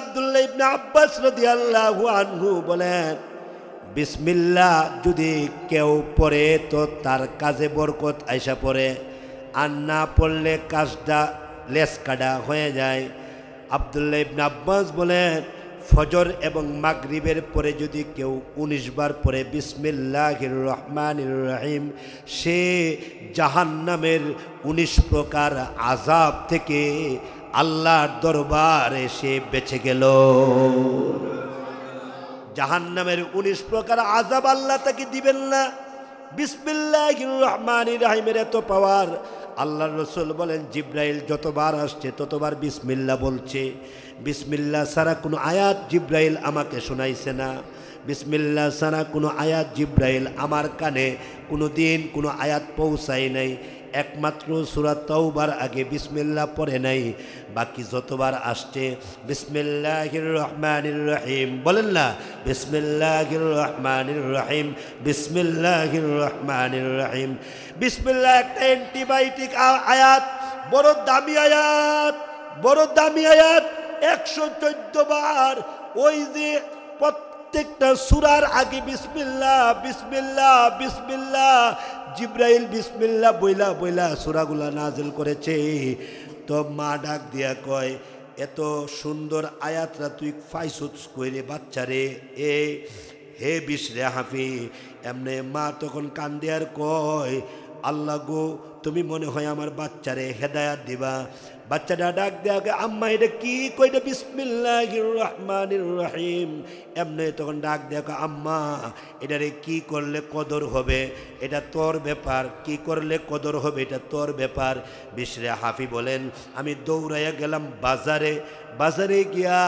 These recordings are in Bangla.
আব্দুল্লাহ ইবনে আব্বাস রাদিয়াল্লাহু আনহু বলেন, বিসমিল্লাহ যদি কেউ পড়ে তো তার কাজে বরকত আইসা পড়ে, আর না পড়লে কাজটা লেস কাটা হয়ে যায়। আব্দুল্লাহ ইবনে আব্বাস বলেন, ফজর এবং মাগরিবের পরে যদি কেউ 19 বার পড়ে বিসমিল্লাহির রহমানির রহিম, সে জাহান্নামের 19 প্রকার আযাব থেকে আল্লাহর দরবারে সে বেঁচে গেল। জাহান্নামের 19 প্রকার আযাব আল্লাহ তাকে দিবেন না। বিসমিল্লাহির রহমানির রহিমের এত পাওয়ার। আল্লাহর রাসূল বলেন, জিব্রাইল যতবার আসছে ততবার বিসমিল্লাহ বলছে। বিসমিল্লাহ ছাড়া কোনো আয়াত জিব্রাইল আমাকে শোনাইছে না। বিসমিল্লাহ ছাড়া কোনো আয়াত জিব্রাইল আমার কানে কোনো দিন কোনো আয়াত পৌঁছায় নাই। একমাত্র সূরা তাওবার আগে বিসমিল্লাহ পড়ে নাই, বাকি যতবার আসছে বিসমিল্লাহির রহমানির রহিম বলেন না, বিসমিল্লাহির রহমানির রহিম, বিসমিল্লাহির রহমানির রহিম। বিসমিল্লাহ একটা অ্যান্টিবায়োটিক আয়াত, বড় দামি আয়াত, বড় দামি আয়াত। 114 বার ওই যে প্রত্যেকটা সূরার আগে বিসমিল্লাহ বিসমিল্লাহ বিসমিল্লাহ, জিব্রাইল বিসমিল্লাহ বইলা বইলা সূরাগুলা নাজিল করেছে। তো মা ডাক দিয়া কয়, এত সুন্দর আয়াতরা তুই ফাইসুস কইরে বাচ্চারে, এ হে বিশরে হাফি। এমনি মা তখন কান্দে আর কয়, আল্লাহ গো, তুমি মনে হয় আমার বাচ্চারে হেদায়াত দিবা। বাচ্চাটা ডাক দেয়া, আম্মা এটা কি কইটা বিসমিল্লাহির রহমানির রহিম। এমনি তখন ডাক দেয়া, আম্মা এটারে কি করলে কদর হবে এটা তোর ব্যাপার, কি করলে কদর হবে এটা তোর ব্যাপার। বিশরে হাফি বলেন, আমি দৌড়াইয়া গেলাম বাজারে, বাজারে গিয়া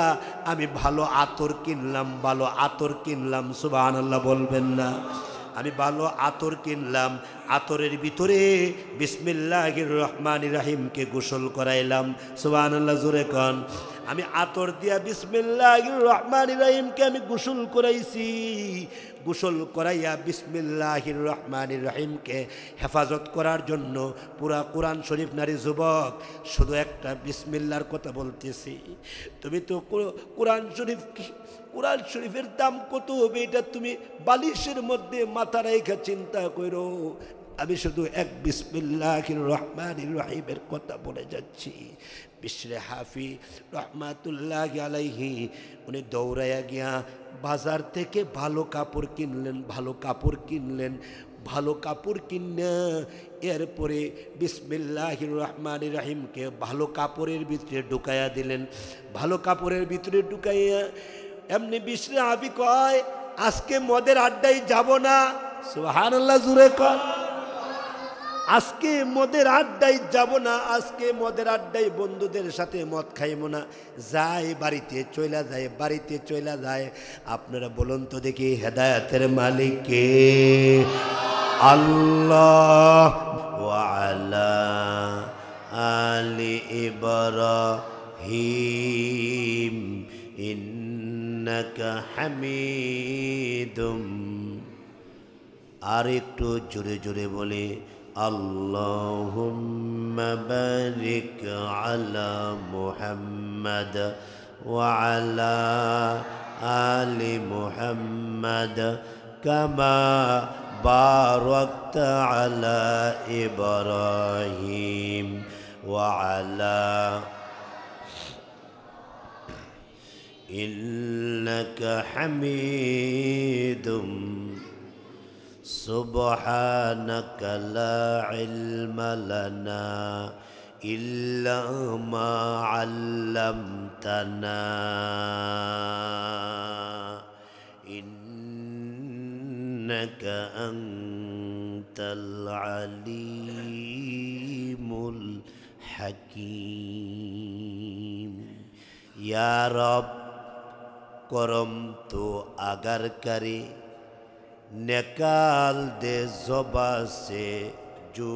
আমি ভালো আতর কিনলাম, ভালো আতর কিনলাম। সুবহানাল্লাহ বলবেন না? আমি ভালো আতর কিনলাম, আতরের ভিতরে বিসমিল্লাহির রহমানির রহিমকে গোসল করাইলাম। সুবহানাল্লাহ জোরে কন। আমি আতর দিয়া বিসমিল্লাহির রহমানির রহিমকে আমি গোসল করাইছি। গোসল করাইয়া বিসমিল্লাহির রহমানির রহিমকে হেফাজত করার জন্য পুরা কোরআন শরীফ নারী যুবক শুধু একটা বিসমিল্লাহর কথা বলতেছি। তুমি তো কোরআন শরীফ, কোরআন শরীফের দাম কত হবে এটা তুমি বালিশের মধ্যে মাথা রেখে চিন্তা করো। আমি শুধু এক বিসমিল্লাহির রহমানির রহিমের কথা বলে যাচ্ছি। বিশরে হাফি রহমাতুল্লাহি আলাইহি উনি দৌড়াইয়া গিয়া বাজার থেকে ভালো কাপড় কিনলেন, ভালো কাপড় কিনলেন, ভালো কাপড় কিনে এরপরে বিসমিল্লাহির রহমানির রহিমকে ভালো কাপড়ের ভিতরে ঢুকাইয়া দিলেন। ভালো কাপড়ের ভিতরে ঢুকাইয়া এমনি বিশরে হাফি কয়, আজকে মদের আড্ডায় যাব না। সুবহানাল্লাহ জুরে কয়, আজকে মদের আড্ডায় যাব না, আজকে মদের আড্ডায় বন্ধুদের সাথে মদ খাইব না, যাই বাড়িতে চইলা যায়, বাড়িতে চইলা যায়। আপনারা বলুন তো দেখি, হেদায়েতের মালিক কে? আল্লাহ। ওয়া আলা আলি ইব্রাহিম ইন্নাকা হামিদুম। আর একটু জোরে জোরে বলে, আল্লাহুম্মা বারিক আলা মুহাম্মাদ ওয়া আলা আলি মুহাম্মাদ কামা বারাকতা আলা ইব্রাহিম ওয়া আলা ইন্নাকা হামিদুম সুবহানাকা লা ইলমা লানা ইল্লা মা আল্লামতানা ইন্নাকা আনতাল আলিমুল হাকীম। ইয়া রব করম তো আগার করে निकाल दे ज़ुबा से जो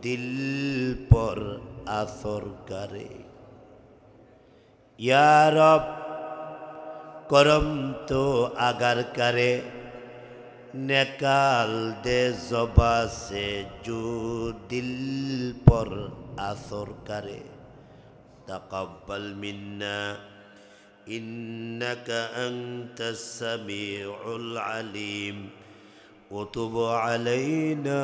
दिल पर असर करे। या रब करम तो अगर करे निकाल दे ज़ुबा से जो दिल पर असर करे। तक़ब्बल मिन्ना إنك أنت السميع العليم وتب علينا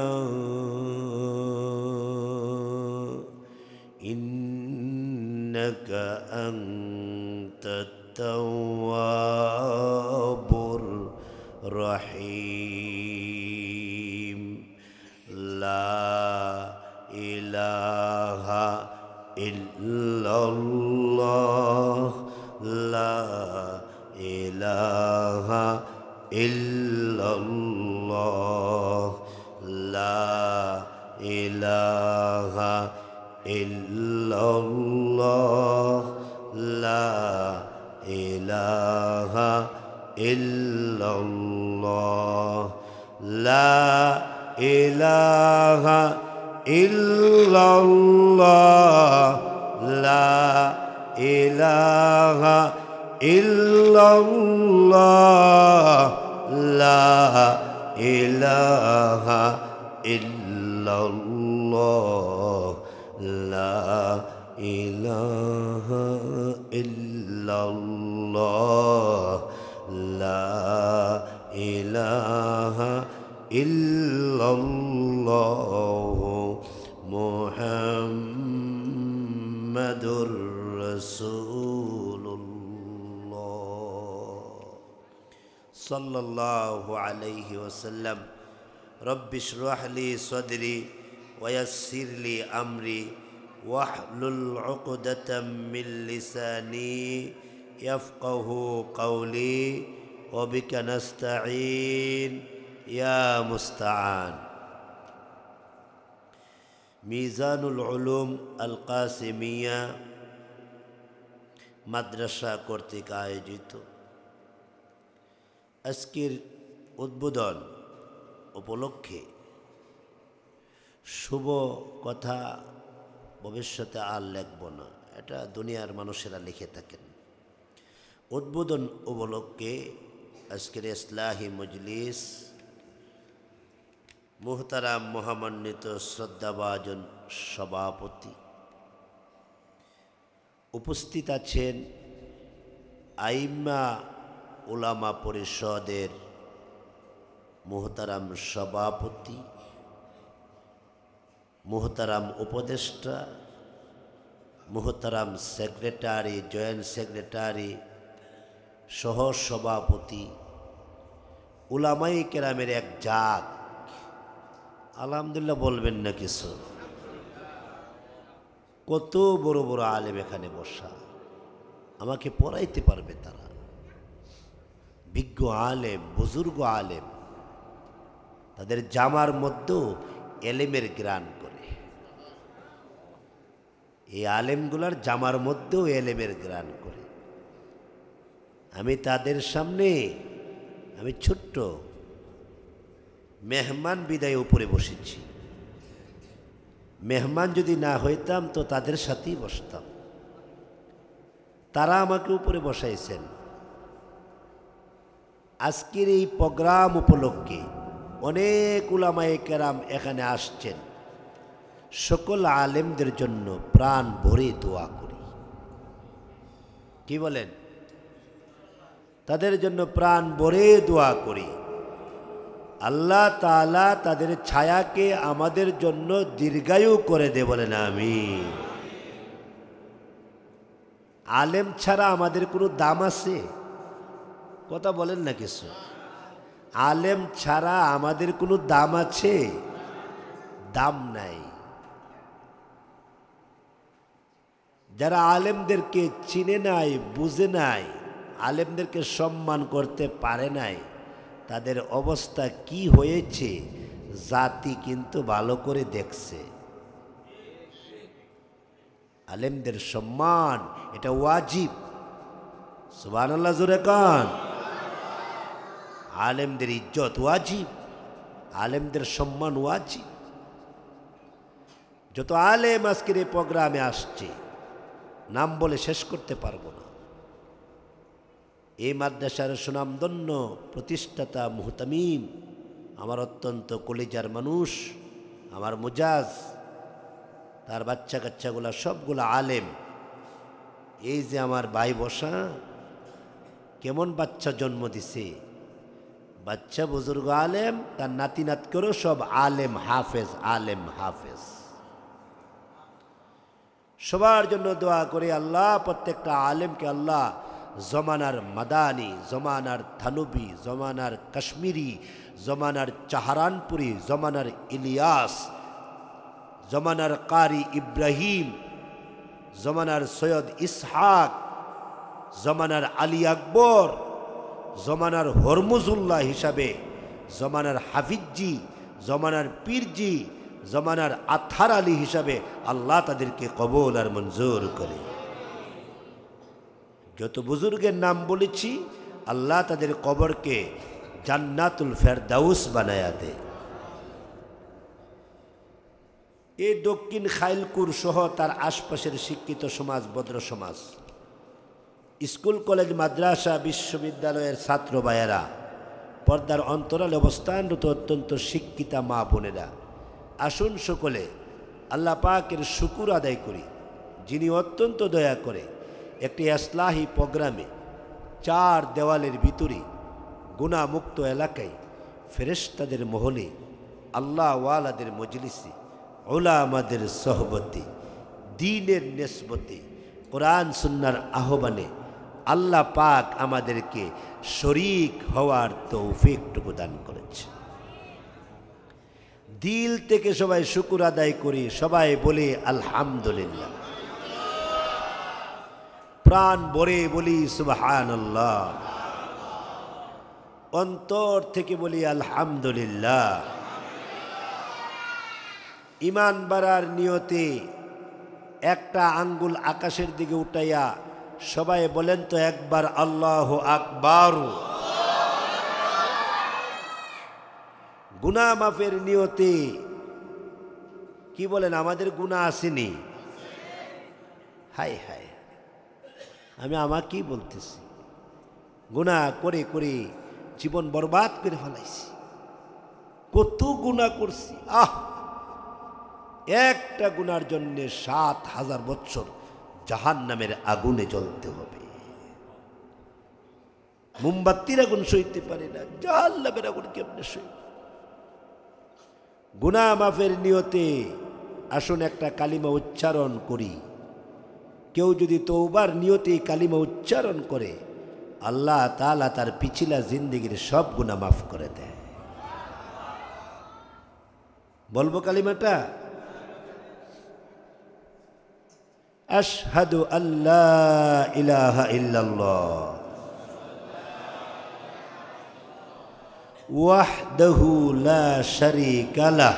إنك أنت التواب الرحيم لا إله إلا الله لا إله إلا الله لا إله إلا الله لا إله إلا الله لا إله إلا الله لا إله إلا الله لا إله إلا الله لا إله إلا الله لا إله إلا الله محمد رسول الله صلى الله عليه وسلم رب اشرح لي صدري ويسر لي أمري واحلل عقدة من لساني يفقه قولي وبك نستعين يا مستعان ميزان العلوم القاسمية মাদ্রাসা কর্তৃক আয়োজিত আজকের উদ্বোধন উপলক্ষে শুভ কথা ভবিষ্যতে আর লিখব না, এটা দুনিয়ার মানুষেরা লিখে থাকেন। উদ্বোধন উপলক্ষে আজকের ইসলাহি মজলিস মুহতারাম মহামান্বিত শ্রদ্ধাভাজন সভাপতি উপস্থিত আছেন আইম্মা উলামা পরিষদের মুহতারাম সভাপতি, মুহতারাম উপদেষ্টা, মুহতারাম সেক্রেটারি, জয়েন্ট সেক্রেটারি, সহ সভাপতি, উলামায়ে কেরামের এক জাত। আলহামদুলিল্লাহ বলবেন না কিছু? কত বড় বড় আলেম এখানে বসা, আমাকে পড়াইতে পারবে তারা। বিজ্ঞ আলেম, বুজুর্গ আলেম, তাদের জামার মধ্যেও এলেমের গ্রাণ করে। এই আলেমগুলার জামার মধ্যেও এলেমের গ্রাণ করে। আমি তাদের সামনে আমি ছোট্ট মেহমান বিদায় উপরে বসেছি। মেহমান যদি না হইতাম তো তাদের সাথেই বসতাম। তারা আমাকে উপরে বসাইছেন। আজকের এই প্রোগ্রাম উপলক্ষে অনেক উলামায়ে কেরাম এখানে আসছেন। সকল আলেমদের জন্য প্রাণ ভরে দোয়া করি। কি বলেন? তাদের জন্য প্রাণ ভরে দোয়া করি। আল্লাহ তাআলা তাদের ছায়াকে আমাদের জন্য দীর্ঘায়ু করে দে, বলেন আমিন। আলেম ছাড়া আমাদের কোনো দাম আছে? কথা বলেন না কিছু? আলেম ছাড়া আমাদের কোনো দাম আছে? দাম নাই। যারা আলেমদেরকে চিনে নাই, বুঝে নাই, আলেমদেরকে সম্মান করতে পারে নাই, তাদের অবস্থা কি হয়েছে জাতি কিন্তু ভালো করে দেখছে। আলেমদের সম্মান এটা ওয়াজিব। সুবহানাল্লাহ জোরে কান। আলেমদের ইজ্জত ওয়াজিব, আলেমদের সম্মান ওয়াজিব। যত আলেম আজকের এই প্রোগ্রামে আসছে নাম বলে শেষ করতে পারবো না। এই মাদ্রাসার সুনামধন্য প্রতিষ্ঠাতা মুহতামিম, আমার অত্যন্ত কলিজার মানুষ, আমার মুজাজ, তার বাচ্চা কাচ্চাগুলা সবগুলো আলেম। এই যে আমার ভাই বসা, কেমন বাচ্চা জন্ম দিছে, বাচ্চা বুজুর্গ আলেম, তার নাতি নাত করেও সব আলেম হাফেজ, আলেম হাফেজ। সবার জন্য দোয়া করি আল্লাহ প্রত্যেকটা আলেমকে আল্লাহ জমানার মাদানি, জমানার থানুবি, জমানার কাশ্মীরি, জমানার চাহারানপুরি, জমানার ইলিয়াস, জমানার কারি ইব্রাহিম, জমানার সৈয়দ ইসহাক, জমানার আলী আকবর, জমানার হরমুজুল্লাহ হিসাবে, জমানার হাফিজি, জমানার পীরজি, জমানার আথার আলী হিসাবে আল্লাহ তাদেরকে কবুল আর মঞ্জুর করে। যত বুজুর্গের নাম বলেছি আল্লাহ তাদের কবরকে জান্নাতুল ফেরদাউস বানায়া দে। এই দক্ষিণ খাইলকুর সহ তার আশপাশের শিক্ষিত সমাজ, ভদ্র সমাজ, স্কুল কলেজ মাদ্রাসা বিশ্ববিদ্যালয়ের ছাত্র ভাইয়েরা, পর্দার অন্তরালে অবস্থানরত অত্যন্ত শিক্ষিতা মা বোনেরা, আসুন সকলে আল্লাহ পাকের শুকুর আদায় করি, যিনি অত্যন্ত দয়া করে একটি ইসলাহি প্রোগ্রামে 4 দেওয়ালের ভিতরে গুনাহমুক্ত এলাকায় ফেরেশতাদের মহলে, আল্লাহ ওয়ালাদের মজলিসে, উলামাদের সোহবতে, দ্বীনের নিসবতে, কোরআন সুন্নাহর আহ্বানে আল্লাহ পাক আমাদেরকে শরীক হওয়ার তৌফিকটুকু দান করেছে। দিল থেকে সবাই শুকর আদায় করি, সবাই বলি আলহামদুলিল্লাহ, প্রাণ ভরে বলি সুবহানাল্লাহ, অন্তর থেকে বলি আলহামদুলিল্লাহ। ইমান বাড়ার নিয়তে একটা আঙ্গুল আকাশের দিকে উঠাইয়া সবাই বলেন তো একবার আল্লাহু আকবার। গুনাহ মাফের নিয়তে কি বলেন, আমাদের গুনাহ আসেনি? হাই হাই, আমি আমাকেই বলতেছি, গুনাহ করে করে জীবন বরবাদ করে ফেলাইছি, কত গুনাহ করছি। একটা গুনার জন্য 7,000 বছর জাহান্নামের আগুনে জ্বলতে হবে। মোমবাতির আগুন সইতে পারে না, জাহান্নামের আগুন কেমনে সই? গুনাহ মাফের নিয়তে আসুন একটা কালিমা উচ্চারণ করি। কেউ যদি তওবার নিয়তে কালিমা উচ্চারণ করে, আল্লাহ তাআলা তার পিছিলা জিন্দেগির সব গুনাহ মাফ করে দেয়। বলবো কালিমাটা, আশহাদু আল্লা ইলাহা ইল্লাল্লাহ ওয়াহদাহু লা শারীকা লাহ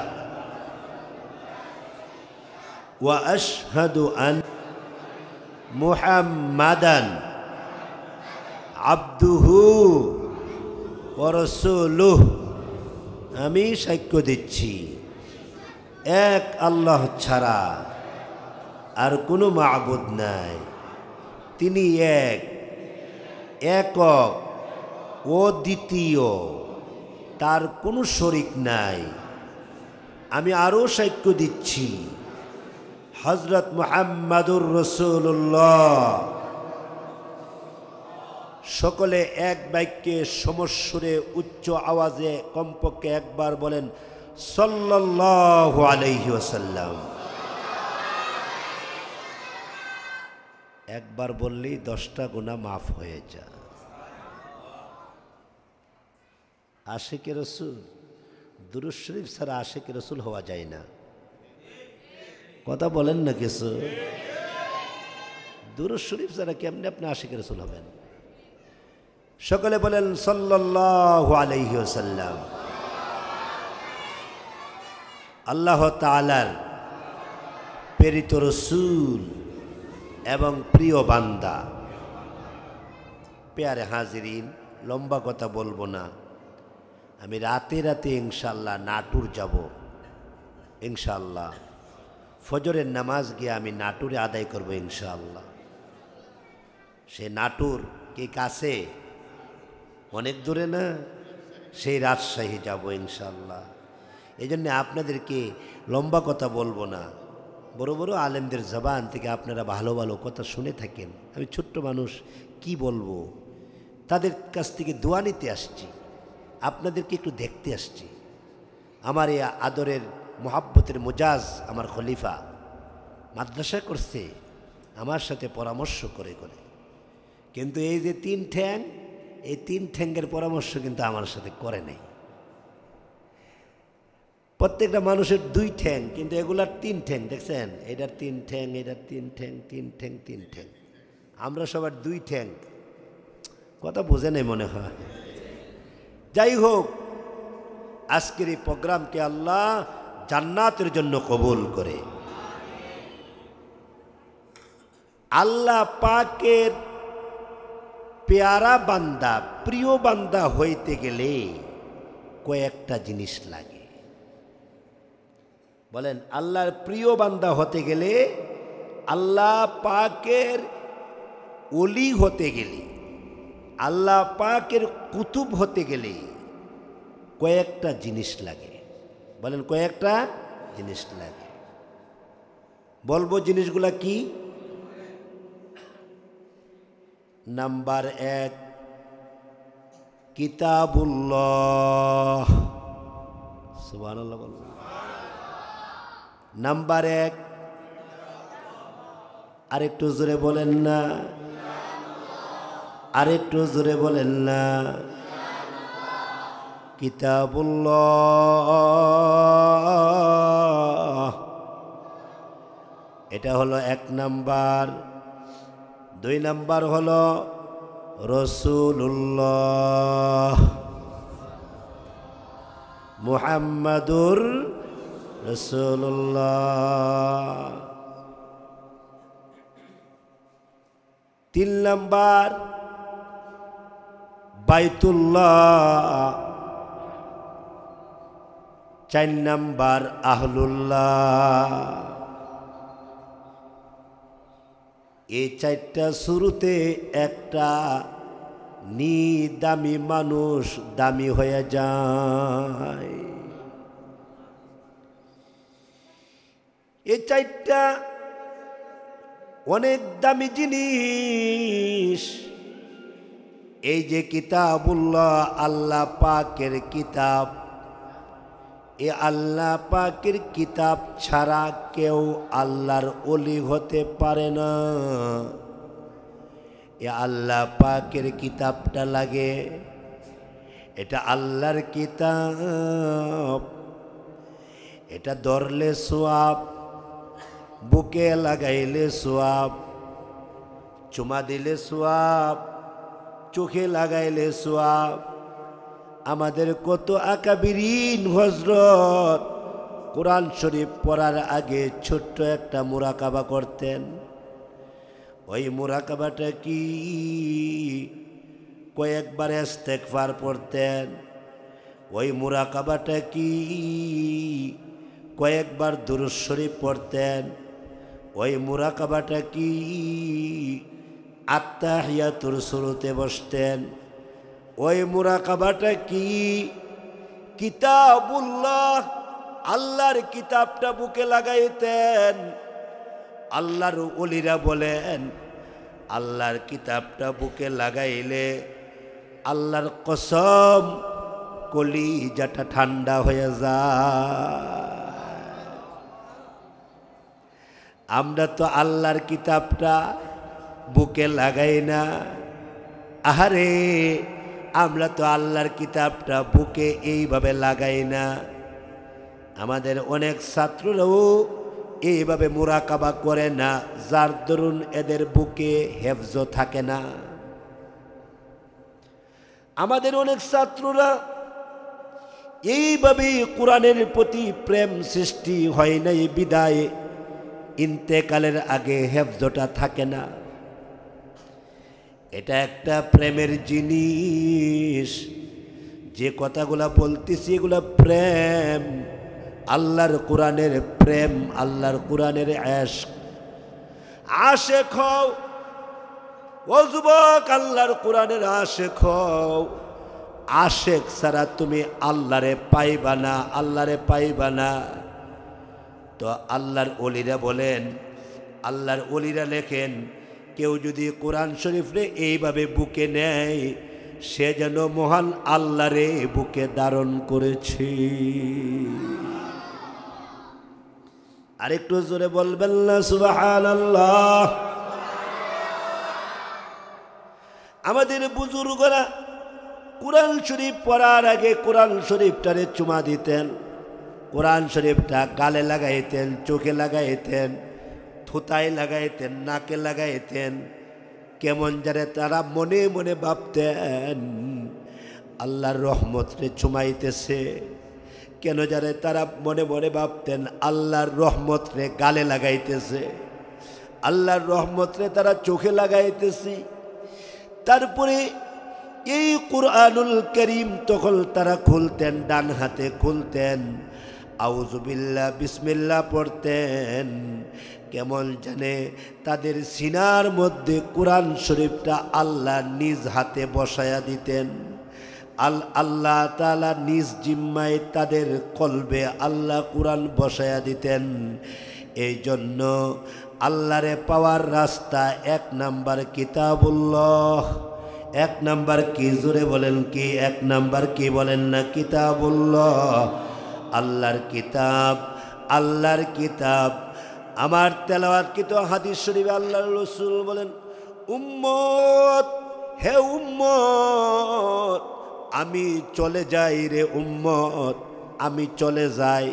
ওয়া আশহাদু আন্না মুহাম্মাদান আবদুহু ওয়া রাসূলুহু। আমি সাক্ষ্য দিচ্ছি এক আল্লাহ ছাড়া আর কোনো মাবুদ নাই, তিনি এক, একক, অদ্বিতীয়, তার কোনো শরীক নাই। আমি আরও সাক্ষ্য দিচ্ছি হযরত মুহাম্মাদুর রাসূলুল্লাহ। সকলে এক বাক্যে সমস্বরে উচ্চ আওয়াজে কমপক্ষে একবার বলেন সাল্লাল্লাহু আলাইহি ওয়াসাল্লাম। একবার বললেই 10টা গুনাহ মাফ হয়ে যায়। আশিকে রসুল, দুরূদ শরীফ ছাড়া আশিকে রসুল হওয়া যায় না। কথা বলেন না কিছু? দুরূদ শরীফ ছাড়া কেমনে আপনি আশিকে রসুল হবেন? সকলে বলেন সাল্লাল্লাহু আলাইহি ওয়াসাল্লাম। আল্লাহ তাআলার প্রেরিত রসুল এবং প্রিয় বান্দা, পেয়ারে হাজিরিন, লম্বা কথা বলবো না। আমি রাতে রাতে ইনশাআল্লাহ নাটুর যাব। ইনশাআল্লাহ ফজরের নামাজ গিয়ে আমি নাটুরে আদায় করব ইনশাআল্লাহ। সে নাটুর কি কাছে, অনেক দূরে না, সেই রাজশাহী যাব ইনশাআল্লাহ। এই জন্যে আপনাদেরকে লম্বা কথা বলবো না। বড় বড় আলেমদের জবান থেকে আপনারা ভালো ভালো কথা শুনে থাকেন। আমি ছোট্ট মানুষ, কি বলবো? তাদের কাছ থেকে দোয়া নিতে আসছি, আপনাদেরকে একটু দেখতে আসছি। আমার এই আদরের মোহাব্বতের মুজাজ আমার খলিফা মাদ্রাসা করছে আমার সাথে পরামর্শ করে করে, কিন্তু এই যে 3 ঠ্যাং, এই 3 ঠ্যাঙ্গের পরামর্শ কিন্তু আমার সাথে করে নাই। প্রত্যেকটা মানুষের 2 ঠ্যাং, কিন্তু এগুলার 3 ঠ্যাং। দেখছেন, এটার 3 ঠ্যাং, এটার 3 ঠ্যাং, 3 ঠ্যাং, 3 ঠ্যাং। আমরা সবার 2 ঠ্যাং। কথা বোঝে নাই মনে হয়। যাই হোক, আজকের এই প্রোগ্রামকে আল্লাহ জান্নাতের জন্য কবুল করে। আল্লাহ পাকের পেয়ারা বান্দা, প্রিয় বান্দা হইতে গেলে কয়েকটা জিনিস লাগে। বলেন, আল্লাহর প্রিয় বান্দা হতে গেলে, আল্লাহ পাকের ওলি হতে গেলে, আল্লাহ পাকের কুতুব হতে গেলে কয়েকটা জিনিস লাগে। বলেন, কয়েকটা জিনিস লাগে। বলবো জিনিসগুলা কি? নাম্বার 1, কিতাবুল্লাহ। সুবহানাল্লাহ বলুন। নাম্বার 1, আরেকটু জোরে বলেন না, আরেকটু জোরে বলেন না, কিতাবুল্লাহ। এটা হলো 1 নাম্বার। 2 নাম্বার হলো রাসূলুল্লাহ মুহাম্মাদুর রাসূলুল্লাহ। 3 নাম্বার বাইতুল্লাহ। 4 নাম্বার আহলুল্লাহ। এই 4টা শুরুতে একটা দামি মানুষ দামি হয়ে যায়। এই 4টা অনেক দামি জিনিস। এই যে কিতাবুল্লাহ, আল্লাহ পাকের কিতাব, এ আল্লাহ পাকের কিতাব ছাড়া কেউ আল্লাহর ওলি হতে পারে না। এ আল্লাহ পাকের কিতাবটা লাগে। এটা আল্লাহর কিতাব। এটা ধরলে সোয়াব, বুকে লাগাইলে সোয়াব, চুমা দিলে সোয়াব, চোখে লাগাইলে সোয়াব। আমাদের কত আকাবিরিন হযরত কোরআন শরীফ পড়ার আগে ছোট্ট একটা মুরাকাবা করতেন। ওই মুরাকাবাটা কি? কয়েকবার ইস্তেগফার পড়তেন। ওই মুরাকাবাটা কি? কয়েকবার দুরূদ শরীফ পড়তেন। ওই মুরাকাবাটা কি? আত্তাহিয়াতুর শুরুতে বসতেন। ওই মুরাকাবাটা কি? কিতাবুল্লাহ, আল্লাহর কিতাবটা বুকে লাগাইতেন। আল্লাহর ওলিরা বলেন, আল্লাহর কিতাবটা বুকে লাগাইলে আল্লাহর কসম কলিজাটা ঠান্ডা হয়ে যায়। আমরা তো আল্লাহর কিতাবটা বুকে লাগাই না। আহারে, আমরা তো আল্লাহর কিতাবটা বুকে এইভাবে লাগাই না। আমাদের অনেক ছাত্ররাও এইভাবে মুরাকাবা করে না, যার দরুন এদের বুকে হেফজ থাকে না। আমাদের অনেক ছাত্ররা এইভাবে কোরআনের প্রতি প্রেম সৃষ্টি হয় নাই বিদায় ইন্তেকালের আগে হেফজটা থাকে না। এটা একটা প্রেমের জিনিস। যে কথাগুলা বলতেছি এগুলা প্রেম, আল্লাহর কোরআনের প্রেম, আল্লাহর কোরআনের ইশক। আশেক হও ও যুবক, আল্লাহর কোরআনের আশেক হও। আশেক ছাড়া তুমি আল্লাহরে পাইবা না, আল্লাহরে পাইবা না। তো আল্লাহর ওলিরা বলেন, আল্লাহর ওলিরা লেখেন, কেউ যদি কোরআন শরীফরে এইভাবে বুকে নেয়, সে যেন মহান আল্লাহরে বুকে ধারণ করেছে। আরেকটু জোরে বলবেন না সুবহানাল্লাহ। আমাদের বুজুর্গরা কোরআন শরীফ পড়ার আগে কোরআন শরীফটারে চুমা দিতেন, কোরআন শরীফটা গালে লাগাইতেন, চোখে লাগাইতেন, থুতায় লাগাইতেন, নাকে লাগাইতেন। কেমন যারে তারা মনে মনে ভাবতেন আল্লাহর রহমতরে চুমাইতেছে। কেন যারে তারা মনে মনে ভাবতেন আল্লাহর রহমতরে গালে লাগাইতেছে, আল্লাহর রহমতরে তারা চোখে লাগাইতেছে। তারপরে এই কুরআনুল কারীম তখন তারা খুলতেন, ডান হাতে খুলতেন, আউযুবিল্লাহ বিসমিল্লাহ পড়তেন। কেমন জানে তাদের সিনার মধ্যে কোরআন শরীফটা আল্লাহ নিজ হাতে বসায়া দিতেন। আল্লাহ তাআলা নিজ জিম্মায় তাদের কলবে আল্লাহ কোরআন বসায়া দিতেন। এই জন্য আল্লাহরে পাওয়ার রাস্তা এক নাম্বার কিতাবুল্লাহ। এক নাম্বার কি? জোরে বলেন কি? এক নাম্বার কি বলেন না? কিতাবুল্লাহ, আল্লাহর কিতাব। আল্লাহর কিতাব আমার তেলাওয়াতকৃত হাদিস শরীফে আল্লাহর রাসূল বলেন, উম্মত, হে উম্মত, আমি চলে যাই রে উম্মত, আমি চলে যাই।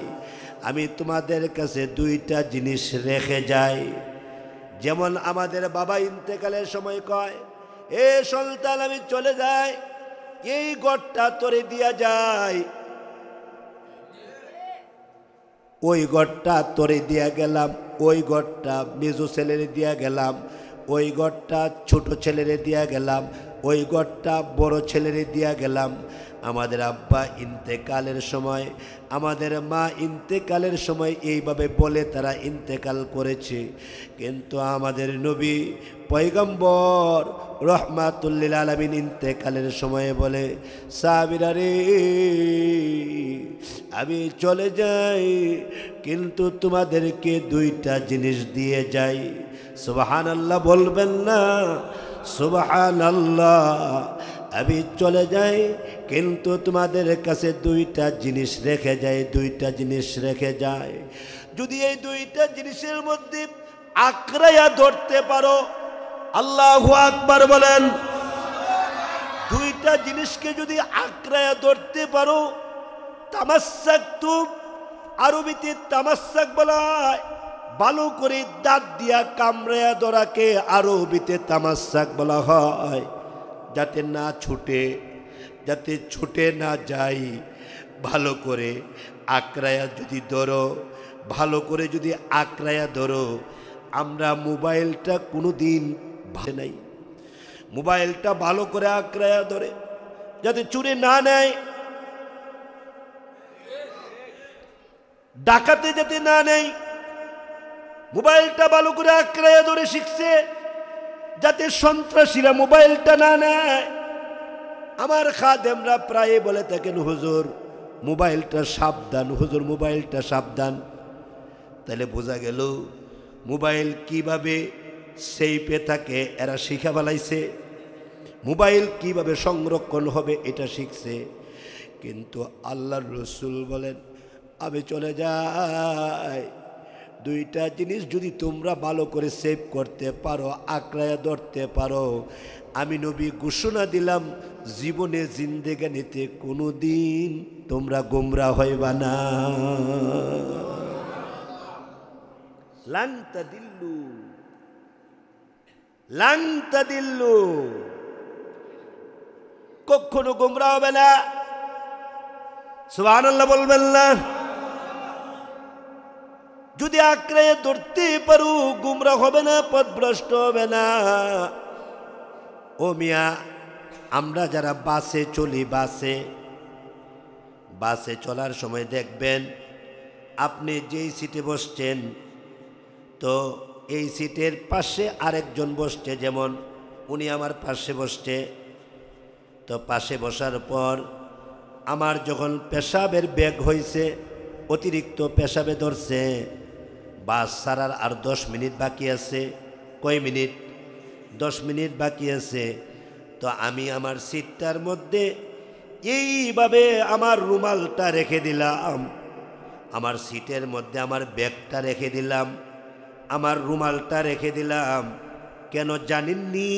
আমি তোমাদের কাছে দুইটা জিনিস রেখে যাই। যেমন আমাদের বাবা ইন্তেকালের সময় কয়, এ সন্তান আমি চলে যাই, এই ঘরটা তোরে দিয়া যায়, ওই ঘরটা তোরে দিয়া গেলাম, ওই ঘরটা মেজো ছেলেরে দিয়া গেলাম, ওই ঘরটা ছোট ছেলেরে দিয়া গেলাম, ওই ঘরটা বড় ছেলেরে দিয়া গেলাম। আমাদের আব্বা ইন্তেকালের সময়, আমাদের মা ইন্তেকালের সময় এইভাবে বলে তারা ইন্তেকাল করেছে। কিন্তু আমাদের নবী পয়গম্বর রহমাতুল লিল আলামিন ইন্তেকালের সময়ে বলে, সাহাবীরা রে, আমি চলে যাই কিন্তু তোমাদেরকে দুইটা জিনিস দিয়ে যাই। সুবহানাল্লাহ বলবেন না? সুবহানাল্লাহ। আমি চলে যাই কিন্তু তোমাদের কাছে দুইটা জিনিস রেখে যাই, দুইটা জিনিস রেখে যায়। যদি এই দুইটা জিনিসের মধ্যে আঁকড়াইয়া ধরতে পারো, আল্লাহু আকবার বলেন, দুইটা জিনিসকে যদি আঁকড়াইয়া ধরতে পারো, তামাসসাকতুম, আরবিতে তামাসসাক বলা হয় ভালো করে দাঁত দিয়া কামড়াইয়া ধরাকে আরবিতে তামাসসাক বলা হয়। যাতে না ছুটে, যাতে ছুটে না যাই, ভালো করে আঁকড়াইয়া যদি ধরো, ভালো করে যদি আঁকড়াইয়া ধরো। আমরা মোবাইলটা কোনো দিন ভালো নাই, মোবাইলটা ভালো করে আঁকড়াইয়া ধরে যাতে চুরি না নেয়, ডাকাতে যাতে না নেয়, মোবাইলটা ভালো করে আঁকড়াইয়া ধরে শিখছে যাতে সন্ত্রাসীরা মোবাইলটা না নেয়। আমার খাদেমরা প্রায় বলে থাকেন, হুজুর মোবাইলটা সাবধান, হুজুর মোবাইলটা সাবধান। তাহলে বোঝা গেল মোবাইল কিভাবে সেইপে থাকে এরা শিখা ফেলাইছে, মোবাইল কিভাবে সংরক্ষণ হবে এটা শিখছে। কিন্তু আল্লাহর রাসূল বলেন, আমি চলে যাই, দুইটা জিনিস যদি তোমরা ভালো করে সেভ করতে পারো, আঁকড়ায়া ধরতে পারো, আমি নবী ঘোষণা দিলাম জীবনে জিন্দেগানিতে কোনো দিন তোমরা গোমরা হইবা না। লান তাদিল্লু, লান তাদিল্লু, কখনো গোমরা হবে না। সুবহানাল্লাহ বলবেন না? যদি আঁকড়ে ধরতে পারো গুমরা হবে না, পথভ্রষ্ট হবে না। ও মিয়া, আমরা যারা বাসে চলি, বাসে চলার সময় দেখবেন আপনি যেই সিটে বসছেন, তো এই সিটের পাশে আরেকজন বসছে, যেমন উনি আমার পাশে বসছে। তো পাশে বসার পর আমার যখন পেশাবের বেগ হয়েছে, অতিরিক্ত পেশাবে ধরছে, বাস ছাড়ার আর 10 মিনিট বাকি আছে। কয় মিনিট? 10 মিনিট বাকি আছে। তো আমি আমার সিটটার মধ্যে এইভাবে আমার রুমালটা রেখে দিলাম, আমার সিটের মধ্যে আমার ব্যাগটা রেখে দিলাম, আমার রুমালটা রেখে দিলাম। কেন জানেননি?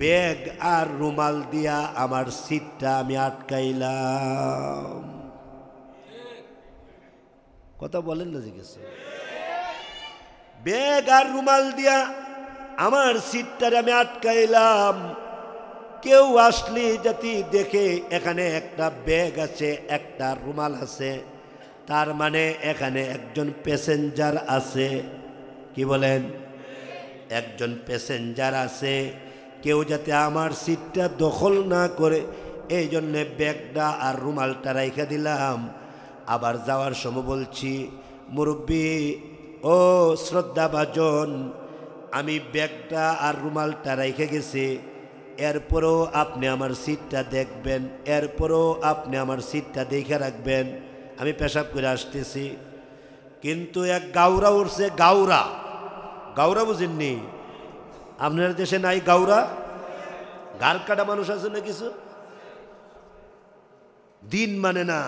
ব্যাগ আর রুমাল দিয়া আমার সিটটা আমি আটকাইলাম। কথা বলেন না জিজ্ঞেস। ব্যাগ আর রুমাল দিয়া আমার সিটটারে আমি আটকাইলাম। কেউ আসলে যাতে দেখে এখানে একটা ব্যাগ আছে, একটা রুমাল আছে, তার মানে এখানে একজন প্যাসেঞ্জার আছে। কি বলেন? একজন প্যাসেঞ্জার আছে। কেউ যাতে আমার সিটটা দখল না করে, এই জন্যে ব্যাগটা আর রুমালটা রাইখা দিলাম। আবার যাওয়ার সময় বলছি, মুরব্বী ও শ্রদ্ধাভাজন, আমি ব্যাগটা আর রুমালটা রাইখে গেছি, এরপরও আপনি আমার সিটটা দেখবেন, এরপরও আপনি আমার সিটটা দেখে রাখবেন, আমি পেশাব করে আসতেছি। কিন্তু এক গাউরা উঠছে। গাউরা, গাউরা বুঝেননি? আপনার দেশে নাই গাউরা? গার কাটা মানুষ আছে না কিছু, দিন মানে না,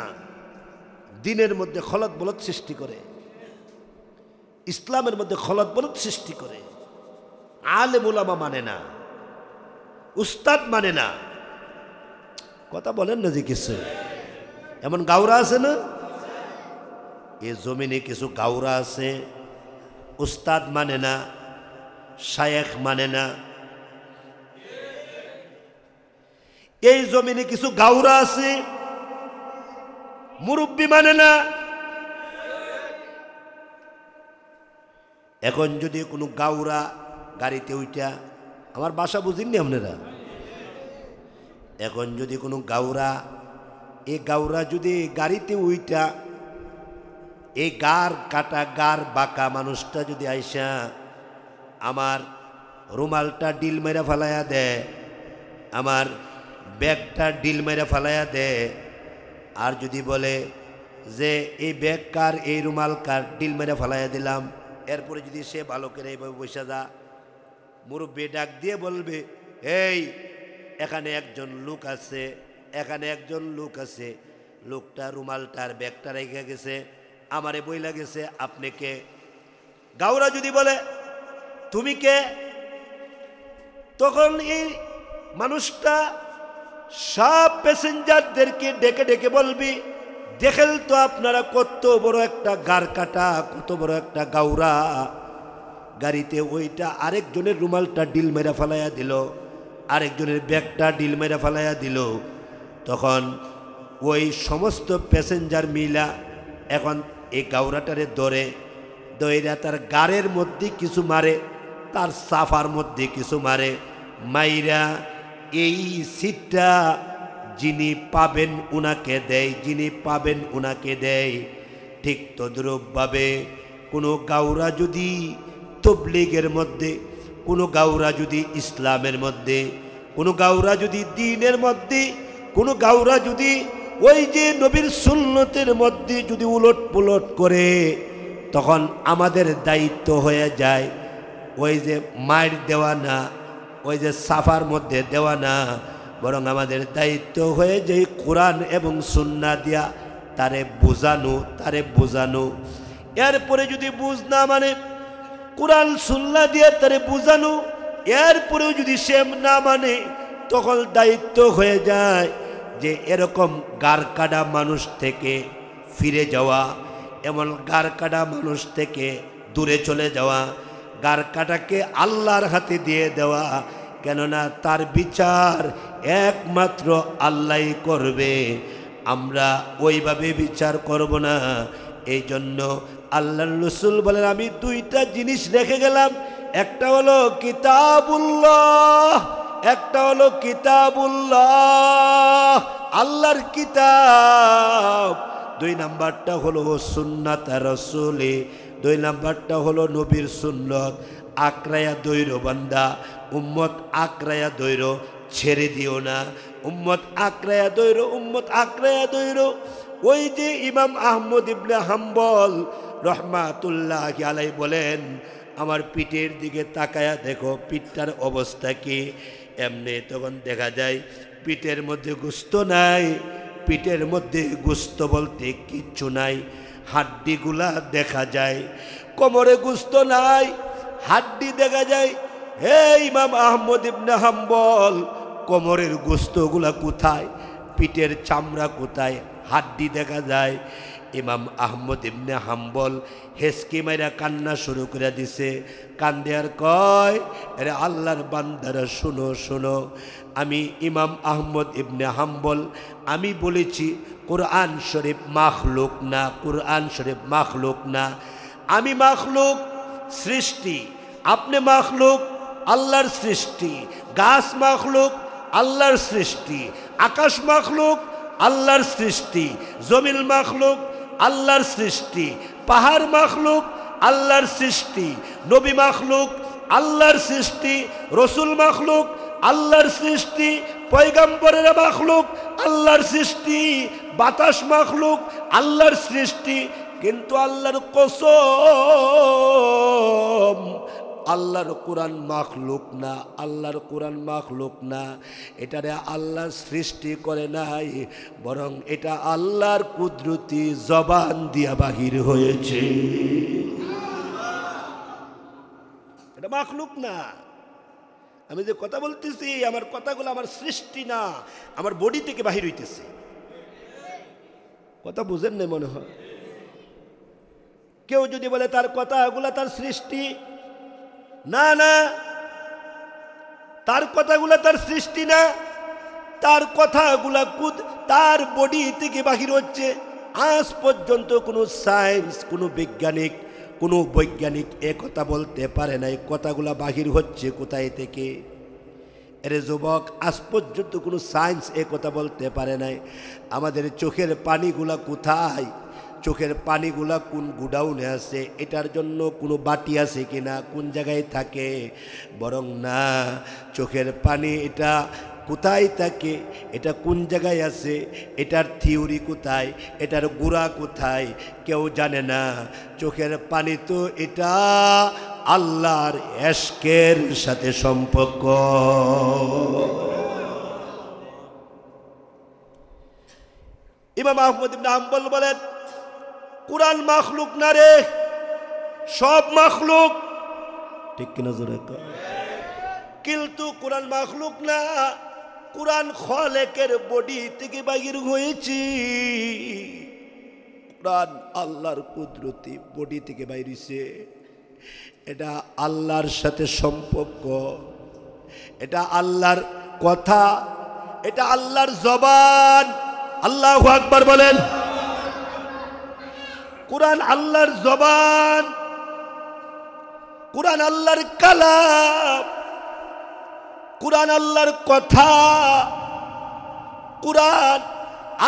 দিনের মধ্যে খলত বলত সৃষ্টি করে, ইসলামের মধ্যে খলত বলত সৃষ্টি করে। আলেম উলামা মানে না, উস্তাদ মানে না। কথা বলেন না যে কিছু এমন গাউরা আছে না? এ জমিনে কিছু গাউরা আছে, উস্তাদ মানে না, শায়েখ মানে না। এই জমিনে কিছু গাউরা আছে, মুরব্বি মানে না। এখন যদি কোনো গাউরা গাড়িতে উইটা, আমার বাসা বুঝিনি আপনারা, এখন যদি কোনো গাউরা, এই গাউরা যদি গাড়িতে উইটা, এই গার কাটা গার বাঁকা মানুষটা যদি আইসা আমার রুমালটা ডিল মেরে ফালাইয়া দেয়, আমার ব্যাগটা ডিল মেরে ফালাইয়া দেয়, আর যদি বলে যে এই ব্যাগ কার, এই রুমাল কার, ডিল মেরে ফালাইয়া দিলাম, এরপরে যদি সে ভালো করে এইভাবে বসে যা, মুরব্বী ডাক দিয়ে বলবে, এই এখানে একজন লোক আছে, এখানে একজন লোক আছে, লোকটা রুমালটার ব্যাগটা রেখে গেছে, আমারে বইলা গেছে আপনি কে? গাউরা যদি বলে তুমি কে, তখন এই মানুষটা সব প্যাসেঞ্জারদেরকে ডেকে ডেকে বলবি, দেখেন তো আপনারা কত বড় একটা গার কাটা, কত বড় একটা গাউরা, গাড়িতে ওইটা আরেকজনের রুমালটা ডিল মেরা ফালাইয়া দিল, আরেকজনের ব্যাগটা ডিল মেরা ফালাইয়া দিল। তখন ওই সমস্ত প্যাসেঞ্জার মিলা এখন এই গাউরাটারে ধরে দইরা তার গাড়ের মধ্যে কিছু মারে, তার সাফার মধ্যে কিছু মারে, মাইরা এই সিটটা যিনি পাবেন উনাকে দেয়, যিনি পাবেন উনাকে দেয়। ঠিক তদ্রূপভাবে কোনো গাউরা যদি তবলিগের মধ্যে, কোনো গাউরা যদি ইসলামের মধ্যে, কোনো গাউরা যদি দ্বীনের মধ্যে, কোনো গাউরা যদি ওই যে নবীর সুন্নতের মধ্যে যদি উলট পুলট করে, তখন আমাদের দায়িত্ব হয়ে যায় ওই যে মায়ের দেওয়া না, ওই যে সাফার মধ্যে দেওয়া না, বরং আমাদের দায়িত্ব হয়ে যে কোরআন এবং সুন্নাহ দিয়া তারে বোঝানো, তারে বোঝানো। এরপরে যদি বুঝ না মানে কোরআন সুন্নাহ দিয়ে তারে বোঝানো, এরপরেও যদি সে না মানে, তখন দায়িত্ব হয়ে যায় যে এরকম গারকাটা মানুষ থেকে ফিরে যাওয়া, এমন গারকাটা মানুষ থেকে দূরে চলে যাওয়া, গারকাটাকে আল্লাহর হাতে দিয়ে দেওয়া। কেননা তার বিচার একমাত্র আল্লাহই করবে, আমরা ওইভাবে বিচার করব না। এই জন্য আল্লাহর রাসূল বলেন, আমি দুইটা জিনিস রেখে গেলাম, একটা হলো কিতাবুল্লাহ, একটা হলো কিতাবুল্লাহ, আল্লাহর কিতাব। দুই নাম্বারটা হলো সুন্নাত রাসূলি, দুই নাম্বারটা হলো নবীর সুন্নত। আঁকড়ায়া দৈরো বান্দা, উম্মত আঁকড়ায়া দৈরো, ছেড়ে দিও না। উম্মত আঁকড়ায়া দৈরো, উম্মত আঁকড়ায়া দৈরো। ওই যে ইমাম আহমদ ইবনে হাম্বল রহমাতুল্লাহি আলাইহি বলেন, আমার পিঠের দিকে তাকায়া দেখো পিঠটার অবস্থা কি। এমনি তখন দেখা যায় পিঠের মধ্যে গোস্ত নাই, পিঠের মধ্যে গোস্ত বলতে কিচ্ছু নাই, হাড্ডিগুলা দেখা যায়, কোমরে গোস্ত নাই, হাড্ডি দেখা যায়। হে ইমাম আহমদ ইবনে হাম্বল, কোমরের গোস্তগুলা কোথায়, পিঠের চামড়া কোথায়, হাড্ডি দেখা যায়। ইমাম আহমদ ইবনে হাম্বল হেসকি মাইরা কান্না শুরু করে দিছে, কান্দে আর কয়, আরে আল্লাহর বান্দারা শুনো শুনো, আমি ইমাম আহমদ ইবনে হাম্বল আমি বলেছি কোরআন শরীফ মাখলুক না, কোরআন শরীফ মাখলুক না, আমি মাখলুক সৃষ্টি, আপনি মাখলুক আল্লাহর সৃষ্টি, গাছ মাখলুক আল্লাহর সৃষ্টি, আকাশ মাখলুক আল্লাহর সৃষ্টি, জমিন মাখলুক আল্লাহর সৃষ্টি, পাহাড় মাখলুক আল্লাহর সৃষ্টি, নবী মাখলুক আল্লাহর সৃষ্টি, রসুল মাখলুক আল্লাহর সৃষ্টি, পয়গম্বরেরা মাখলুক আল্লাহর সৃষ্টি, বাতাস মাখলুক আল্লাহর সৃষ্টি। কিন্তু আল্লাহর কসম, আল্লাহর কোরআন মাখলুক না, আল্লাহর কোরআন মাখলুক না, এটারে আল্লাহ সৃষ্টি করে নাই, বরং এটা আল্লাহর কুদরতি জবান দিয়া বাহির হয়েছে, এটা মাখলুক না। আমি যে কথা বলতেছি, আমার কথাগুলো আমার সৃষ্টি না, আমার বডি থেকে বাহির হইতেছে। কথা বুঝেন না মনে হয়? কেউ যদি বলে তার কথাগুলো তার সৃষ্টি, না না, তার কথাগুলো তার সৃষ্টি না, তার কথাগুলা তার বডি থেকে বাহির হচ্ছে। আজ পর্যন্ত কোনো সায়েন্স, কোনো বৈজ্ঞানিক এ কথা বলতে পারে না এই কথাগুলা বাহির হচ্ছে কোথায় থেকে। এরে যুবক, আজ পর্যন্ত কোনো সায়েন্স এ কথা বলতে পারে নাই আমাদের চোখের পানিগুলা কোথায়, চোখের পানিগুলা কোন গুডাউনে আছে, এটার জন্য কোনো বাটি আছে কিনা, কোন জায়গায় থাকে, বরং না, চোখের পানি এটা কোথায় থাকে, এটা কোন জায়গায় আছে, এটার থিওরি কোথায়, এটার গুড়া কোথায়, কেউ জানে না। চোখের পানি তো এটা আল্লাহর এশকের সাথে সম্পর্ক। ইমাম আহমদ ইবনে হাম্বল বলেন, কুরআন মাখলুক না রে, সব মাখলুক। ঠিক কিনা জোরে কয়? কিন্তু কুরআন মাখলুক না, কুরআন খালেকের বডি থেকে বাহির হয়েছে। কুরআন আল্লাহর কুদরতি বডি থেকে বাইর হইছে, এটা আল্লাহর সাথে সম্পর্ক, এটা আল্লাহর কথা, এটা আল্লাহর জবান। আল্লাহু আকবার বলেন। কুরআন আল্লাহর জবান, কুরআন আল্লাহর কালাম, কুরআন আল্লাহর কথা, কুরআন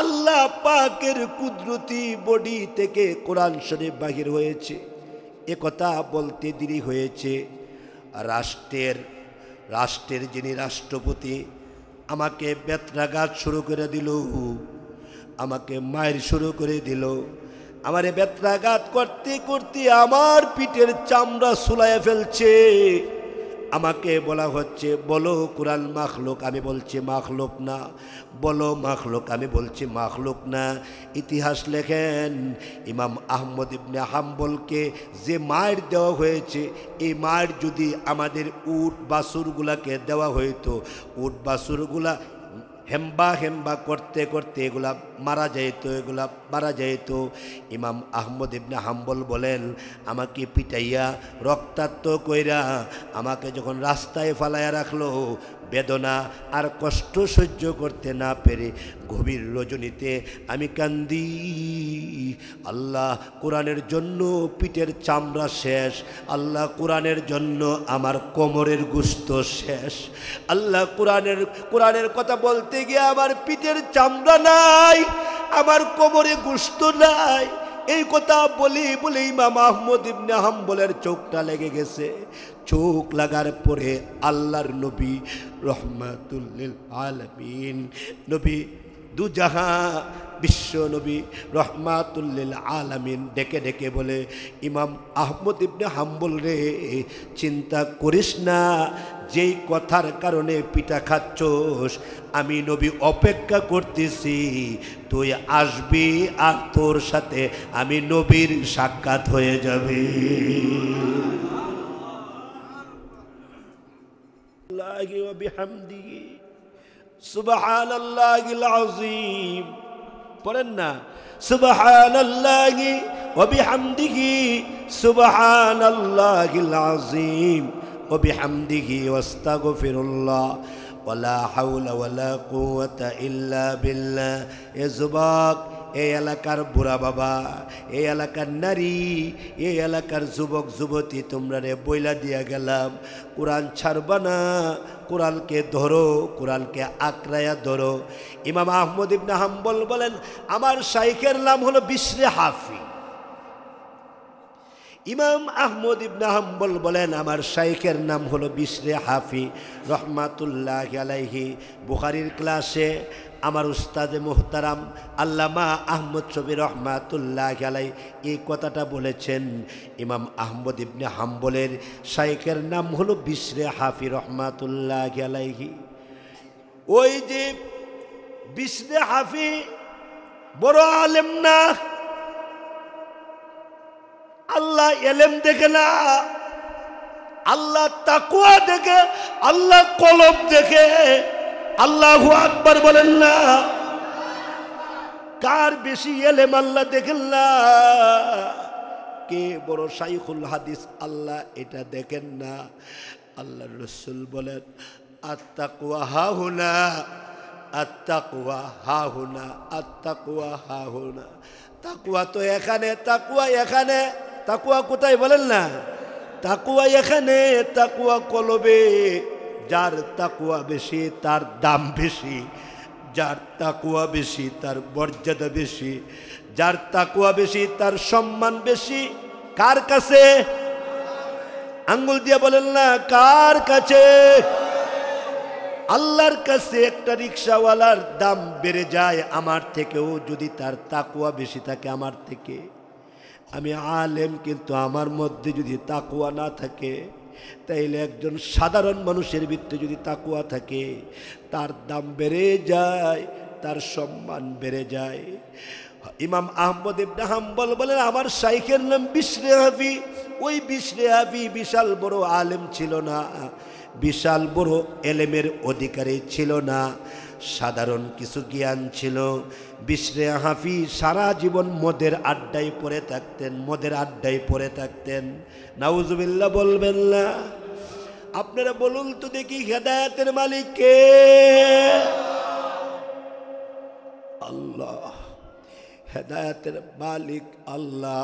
আল্লাহ পাকের কুদরতি বডি থেকে কোরআন শরীফ বাহির হয়েছে। এ কথা বলতে দেরি হয়েছে। রাষ্ট্রের যিনি রাষ্ট্রপতি আমাকে বেত্রাঘাত শুরু করে দিল, আমাকে মায়ের শুরু করে দিল। আমারে বেত্রাঘাত করতে করতে আমার পিঠের চামড়া সুলাইয়া ফেলছে। আমাকে বলা হচ্ছে, বলো কুরআন মাখলুক, আমি বলছি মাখলুক না, বলো মাখলুক, আমি বলছি মাখলুক না। ইতিহাস লেখেন, ইমাম আহমদ ইবনে হাম্বলকে যে মায়ের দেওয়া হয়েছে, এই মায়ের যদি আমাদের উট বাছুরগুলাকে দেওয়া হইতো, উট বাছুরগুলা হেম্বা হেম্বা করতে করতে এগুলা মারা যাইত। ইমাম আহমদ ইবনে হাম্বল বলেন, আমাকে পিটাইয়া রক্তাক্ত কইরা আমাকে যখন রাস্তায় ফালাইয়া রাখলো, বেদনা আর কষ্ট সহ্য করতে না পেরে গভীর রজনীতে আমি কান্দি। আল্লাহ কোরআনের জন্য পিঠের চামড়া শেষ, আল্লাহ কোরআনের জন্য আমার কোমরের গোশত শেষ। আল্লাহ কোরআনের কথা বলতে গিয়ে আমার পিঠের চামড়া নাই, আমার কোমরে গোশত নাই। এই কথা বলি বলে ইমাম আহমদ ইবনে হাম্বলের চোখটা লেগে গেছে। চোখ লাগার পরে আল্লাহর নবী রহমাতুল লিল আলামিন নবী দুজাহা বিশ্ব নবী রহমাতুল লিল আলামিন ডেকে ডেকে বলে, ইমাম আহমদ ইবনে হাম্বল রে, চিন্তা করিস না, যেই কথার কারণে পিঠা খাচ্ছস আমি নবী অপেক্ষা করতেছি, তুই আসবি আর তোর সাথে আমি নবীর সাক্ষাৎ হয়ে যাবে। আল্লাহি ওয়া বিহামদিহি সুবহানাল্লাহিল আযীম। পড়েন না, সুবহানাল্লাহি ওয়া বিহামদিহি সুবহানাল্লাহিল আযীম ওয়া বিহামদিহি ওয়াস্তাগফিরুল্লাহ ওয়ালা হাওলা ওয়ালা কুওয়াতা ইল্লা বিল্লাহ। এ যুবক, এই এলাকার বুড়া বাবা, এই এলাকার নারী, এই এলাকার যুবক যুবতী, তোমরা রে বইলা দিয়া গেলাম, কোরআন ছাড়বা না, কোরআনকে ধরো, কোরআনকে আঁকড়ায়া ধরো। ইমাম আহমদ ইবনে হাম্বল বলেন, আমার শাইখের নাম হলো বিশরে হাফি। ইমাম আহমদ ইবনে হাম্বল বলেন, আমার শাইখের নাম হলো বিশরে হাফি রহমাতুল্লাহি আলাইহি। বুখারীর ক্লাসে আমার উস্তাদে মুহতারাম আল্লামা আহমদ শফি রহমাতুল্লাহি আলাইহি এই কথাটা বলেছেন। ইমাম আহমদ ইবনে হাম্বলের শাইখের নাম হলো বিশরে হাফি রহমাতুল্লাহি আলাইহি। ওই যে বিশরে হাফি বড় আলেম না, আল্লাহ এলেম দেখে না, আল্লাহ তাকওয়া দেখে, আল্লাহ কলব দেখে। আল্লাহু আকবার বলেন না। কার বেশি এলেম আল্লাহ দেখেন না, কে বড় শাইখুল হাদিস আল্লাহ এটা দেখেন না। আল্লাহর রাসূল বলেন, আত-তাকওয়া হাহুনা, আত-তাকওয়া হাহুনা, আত-তাকওয়া হাহুনা। তাকওয়া তো এখানে, তাকওয়া এখানে। তাকওয়া কোথায় বলেন না? তাকওয়া এখানে, তাকওয়া কলবে। যার তাকওয়া বেশি তার দাম বেশি, যার তাকওয়া বেশি তার মর্যাদা বেশি, যার তাকওয়া বেশি তার সম্মান বেশি। কার কাছে? আঙ্গুল দিয়ে বলেন না, কার কাছে? আল্লাহর কাছে। একটা রিকশাওয়ালার দাম বেড়ে যায় আমার থেকেও যদি তার তাকওয়া বেশি থাকে আমার থেকে। আমি আলেম, কিন্তু আমার মধ্যে যদি তাকওয়া না থাকে, তাইলে একজন সাধারণ মানুষের ভিতরে যদি তাকওয়া থাকে, তার দাম বেড়ে যায়, তার সম্মান বেড়ে যায়। ইমাম আহমদ ইবনে হাম্বল বলেন, আমার শাইখের নাম বিশরে হাফি। ওই বিশরে হাফি বিশাল বড় আলেম ছিল না, বিশাল বড় এলেমের অধিকারী ছিল না, সাধারণ কিছু জ্ঞান ছিল। বিশরে হাফি সারা জীবন মদের আড্ডায় পড়ে থাকতেন, মদের আড্ডায় পড়ে থাকতেন। নাউজুবিল্লাহ বলবেন না? আপনারা বলুন তো দেখি, হেদায়েতের মালিক কে? আল্লাহ। হেদায়েতের মালিক আল্লাহ।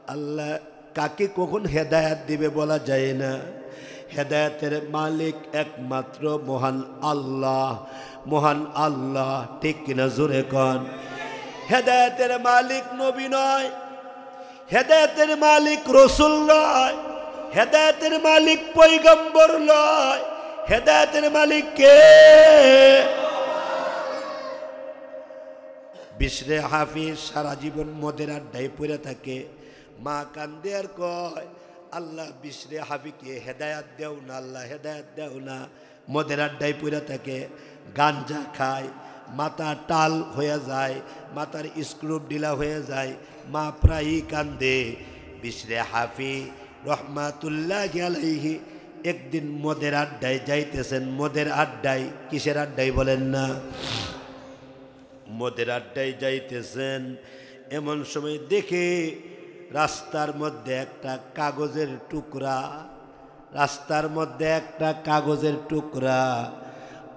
আল্লাহ কাকে কখন হেদায়েত দিবে বলা যায় না। হেদায়েতের মালিক একমাত্র মহান আল্লাহ, মহান আল্লাহ। ঠিক কিনা জোরে কন? হেদায়েতের মালিক নবী নয়, হেদায়েতের মালিক রসুল নয়, হেদায়েতের মালিক পয়গম্বর নয়। হেদায়েতের মালিক কে? বিশরে হাফিজ সারা জীবন মদের আড্ডায় পড়ে থাকে। মা কান্দে আর কয়, আল্লাহ বিশরে হাফিকে হেদায়াত দেও না, আল্লাহ হেদায়াত দেও না। মদের আড্ডায় পড়ে থাকে, গাঞ্জা খায়, মাথা টাল হয়ে যায়, মাথার স্ক্রুপ ঢিলা হয়ে যায়। মা প্রায়ই কান্দে। বিশরে হাফি রহমাতুল্লাহি আলাইহি একদিন মদের আড্ডায় যাইতেছেন। মদের আড্ডায়, কিসের আড্ডায় বলেন না? মদের আড্ডায় যাইতেছেন। এমন সময় দেখে রাস্তার মধ্যে একটা কাগজের টুকরা, রাস্তার মধ্যে একটা কাগজের টুকরা।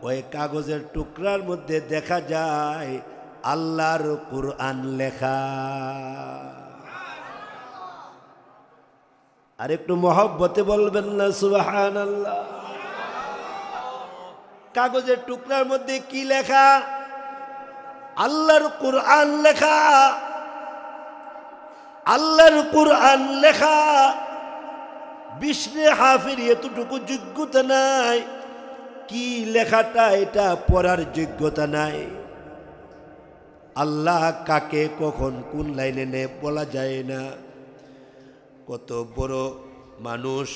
ওই কাগজের টুকরার মধ্যে দেখা যায় আল্লাহর কুরআন লেখা। আর একটু মহব্বতে বলবেন না সুবহানাল্লাহ। কাগজের টুকরার মধ্যে কি লেখা? আল্লাহর কুরআন লেখা। আল্লাহর কুরআন লেখা। বিশরে হাফির এতটুকু যোগ্যতা নাই, কি লেখাটা এটা পড়ার যোগ্যতা নাই। আল্লাহ কাকে কখন কোন লাইনে নে বলা যায় না। কত বড় মানুষ,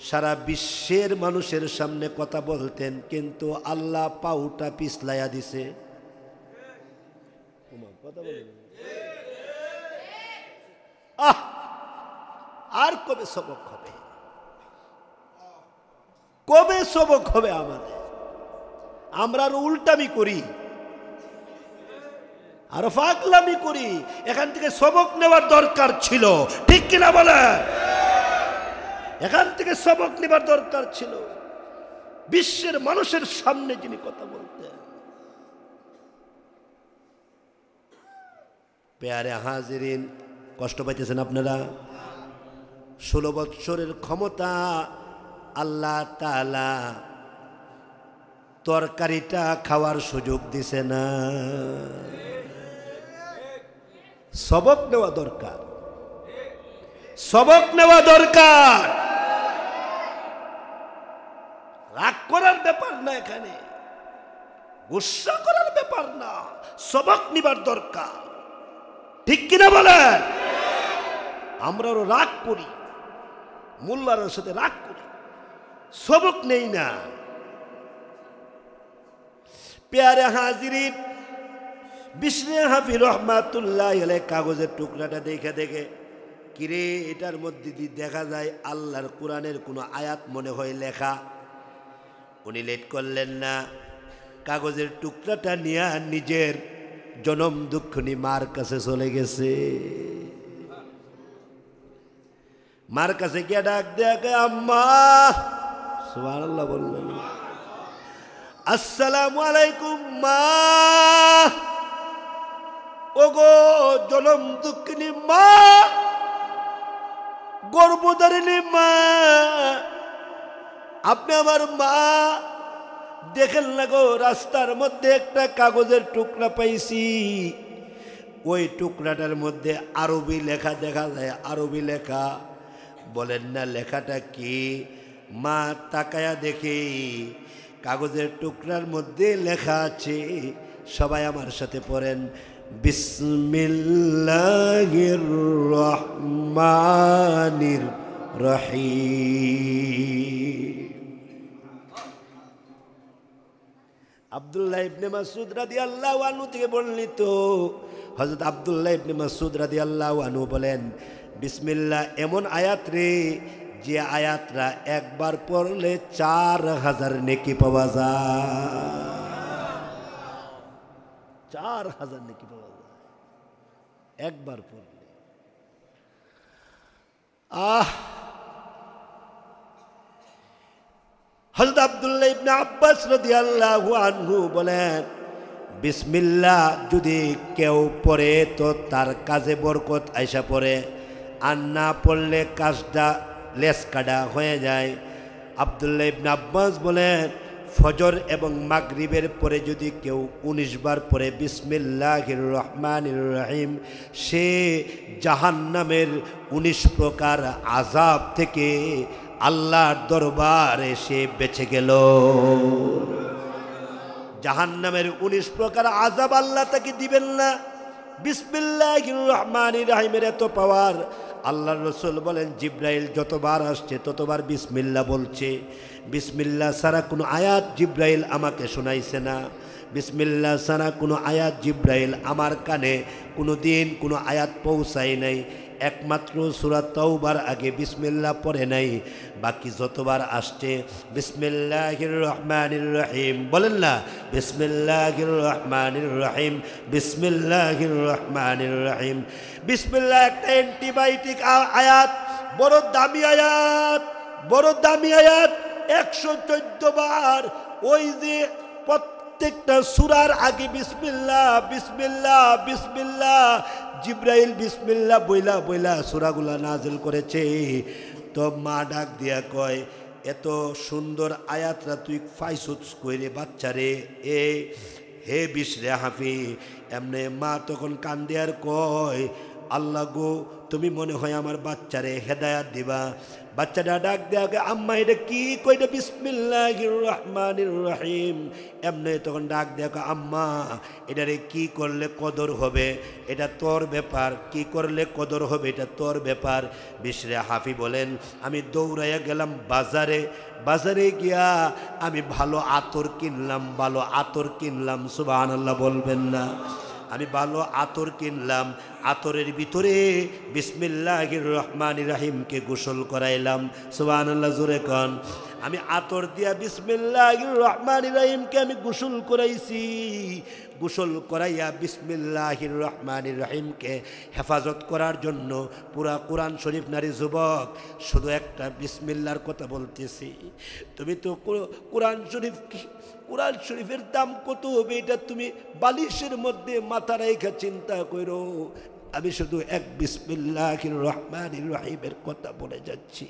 সারা বিশ্বের মানুষের সামনে কথা বলতেন, কিন্তু আল্লাহ পাউটা পিছলাইয়া দিছে। আর কবে সবক হবে? কবে সবক হবে আমাদের? আমরা আরো উল্টামি করি, আরো ফাগলামি করি। এখান থেকে সবক নেওয়ার দরকার ছিল, ঠিক কিনা বলে? এখান থেকে সবক নেবার দরকার ছিল। বিশ্বের মানুষের সামনে যিনি কথা বলতেন। পেয়ারে হাজিরিন, কষ্ট পাইতেছেন আপনারা? 16 বৎসরের ক্ষমতা আল্লাহ তাআলা তরকারিটা খাওয়ার সুযোগ দিছে না। সবক নেওয়া দরকার, সবক নেওয়া দরকার। রাগ করার ব্যাপার না, এখানে গুসা করার ব্যাপার না, সবক নিবার দরকার, ঠিক কিনা বলেন? আমরা রাগ করি, মোল্লার সাথে রাগ করি, সবক নেই না। প্যারে হাজিরিন, বিষ্ণু হাফি রহমাতুল্লাহ আলাইহি কাগজের টুকরাটা দেখে দেখে, কিরে এটার মধ্যে দিয়ে দেখা যায় আল্লাহর কোরআনের কোনো আয়াত মনে হয় লেখা। উনি লেট করলেন না, কাগজের টুকরাটা নিয়ে নিজের জনম দুঃখিনী মার কাছে চলে গেছে। মার কাছে গিয়ে ডাক দেখে, আম্মা, সুবহানাল্লাহ বললেন, আসসালামু আলাইকুম মা। ওগো জনম দুঃখিনী মা, গর্ভধারিণী মা, আপনি আমার মা। দেখেন না গো, রাস্তার মধ্যে একটা কাগজের টুকরা পাইছি, ওই টুকরাটার মধ্যে আরবি লেখা দেখা যায়, আরবি লেখা। বলেন না লেখাটা কি? মা তাকায়া দেখে কাগজের টুকরার মধ্যে লেখা আছে, সবাই আমার সাথে পড়েন, বিসমিল্লাহির রহমানির রহিম। আব্দুল্লাহ ইবনে মাসউদ রাদিয়াল্লাহু আনহু থেকে বর্ণিত, হযরত আব্দুল্লাহ ইবনে মাসউদ রাদিয়াল্লাহু আনহু বলেন, বিসমিল্লাহ এমন আয়াত রে, যে আয়াতরা একবার পড়লে 4000 নেকি পাওয়া যায়। 4000 নেকি পাওয়া যায় একবার পড়লে। হযরত আব্দুল্লাহ ইবনে আব্বাস রাদিয়াল্লাহু আনহু বলেন, বিসমিল্লাহ যদি কেউ পড়ে তো তার কাজে বরকত আইসা পড়ে, আর না পড়লে কাজটা লেসকাডা হয়ে যায়। আব্দুল্লাহ ইবনে আব্বাস বলেন, ফজর এবং মাগরিবের পরে যদি কেউ 19 বার পড়ে বিসমিল্লাহির রহমানির রহিম, সে জাহান্নামের 19 প্রকার আযাব থেকে আল্লাহর দরবারে সে বেঁচে গেল। জাহান্নামের 19 প্রকার আযাব আল্লাহ তাকে দিবেন না। বিসমিল্লাহির রহমানির রহিমের এত পাওয়ার, আল্লাহর রাসূল বলেন, জিব্রাইল যতবার আসছে ততবার বিসমিল্লাহ বলছে। বিসমিল্লাহ ছাড়া কোনো আয়াত জিব্রাইল আমাকে শোনাইছে না। বিসমিল্লাহ ছাড়া কোনো আয়াত জিব্রাইল আমার কানে কোনো দিন কোনো আয়াত পৌঁছায় নাই। একমাত্র সূরা তাওবার আগে বিসমিল্লাহ পড়ে নাই, বাকি যতবার আসছে বিসমিল্লাহির রহমানির রহিম। বলেন না, বিসমিল্লাহির রহমানির রহিম, বিসমিল্লাহির রহমানির রহিম। বিসমিল্লাহ একটা অ্যান্টিবায়োটিক আয়াত, বড় দামি আয়াত, বড় দামি আয়াত। 114 বার ওই যে প্রত্যেকটা সূরার আগে বিসমিল্লাহ বিসমিল্লাহ বিসমিল্লাহ, জিব্রাইল বিসমিল্লাহ বইলা বইলা সূরাগুলা নাজিল করেছে। তো মা ডাক দিয়া কয়, এত সুন্দর আয়াতরা তুই ফাইসুস কইরে বাচ্চারে, এ হে বিশরে হাফি। এমনে মা তখন কান্দে আর কয়, আল্লাহ গো, তুমি মনে হয় আমার বাচ্চারে হেদায়াত দিবা। বাচ্চাটা ডাক দেয়া, আম্মা এটা কি কইটা বিসমিল্লাহির রহমানির রহিম। এমনি তখন ডাক দেয়া, আম্মা এটারে কি করলে কদর হবে, এটা তোর ব্যাপার, কি করলে কদর হবে এটা তোর ব্যাপার। বিশরে হাফি বলেন, আমি দৌড়াইয়া গেলাম বাজারে, বাজারে গিয়া আমি ভালো আতর কিনলাম, ভালো আতর কিনলাম। সুবহানাল্লাহ বলবেন না? আমি ভালো আতর কিনলাম, আতরের ভিতরে বিসমিল্লাহির রহমানির রহিমকে গোসল করাইলাম। সুবহানাল্লাহ জোরে কন। আমি আতর দিয়া বিসমিল্লাহির রহমানির রহিমকে আমি গোসল করাইছি। গোসল করাইয়া বিসমিল্লাহির রহমানির রহিমকে হেফাজত করার জন্য পুরা কোরআন শরীফ নারী যুবক শুধু একটা বিসমিল্লার কথা বলতেছি। তুমি তো কোরআন শরীফ, কোরআন শরীফের দাম কত হবে এটা তুমি বালিশের মধ্যে মাথা রেখে চিন্তা করো। আমি শুধু এক বিসমিল্লাহির রহমানির রহিমের কথা বলে যাচ্ছি।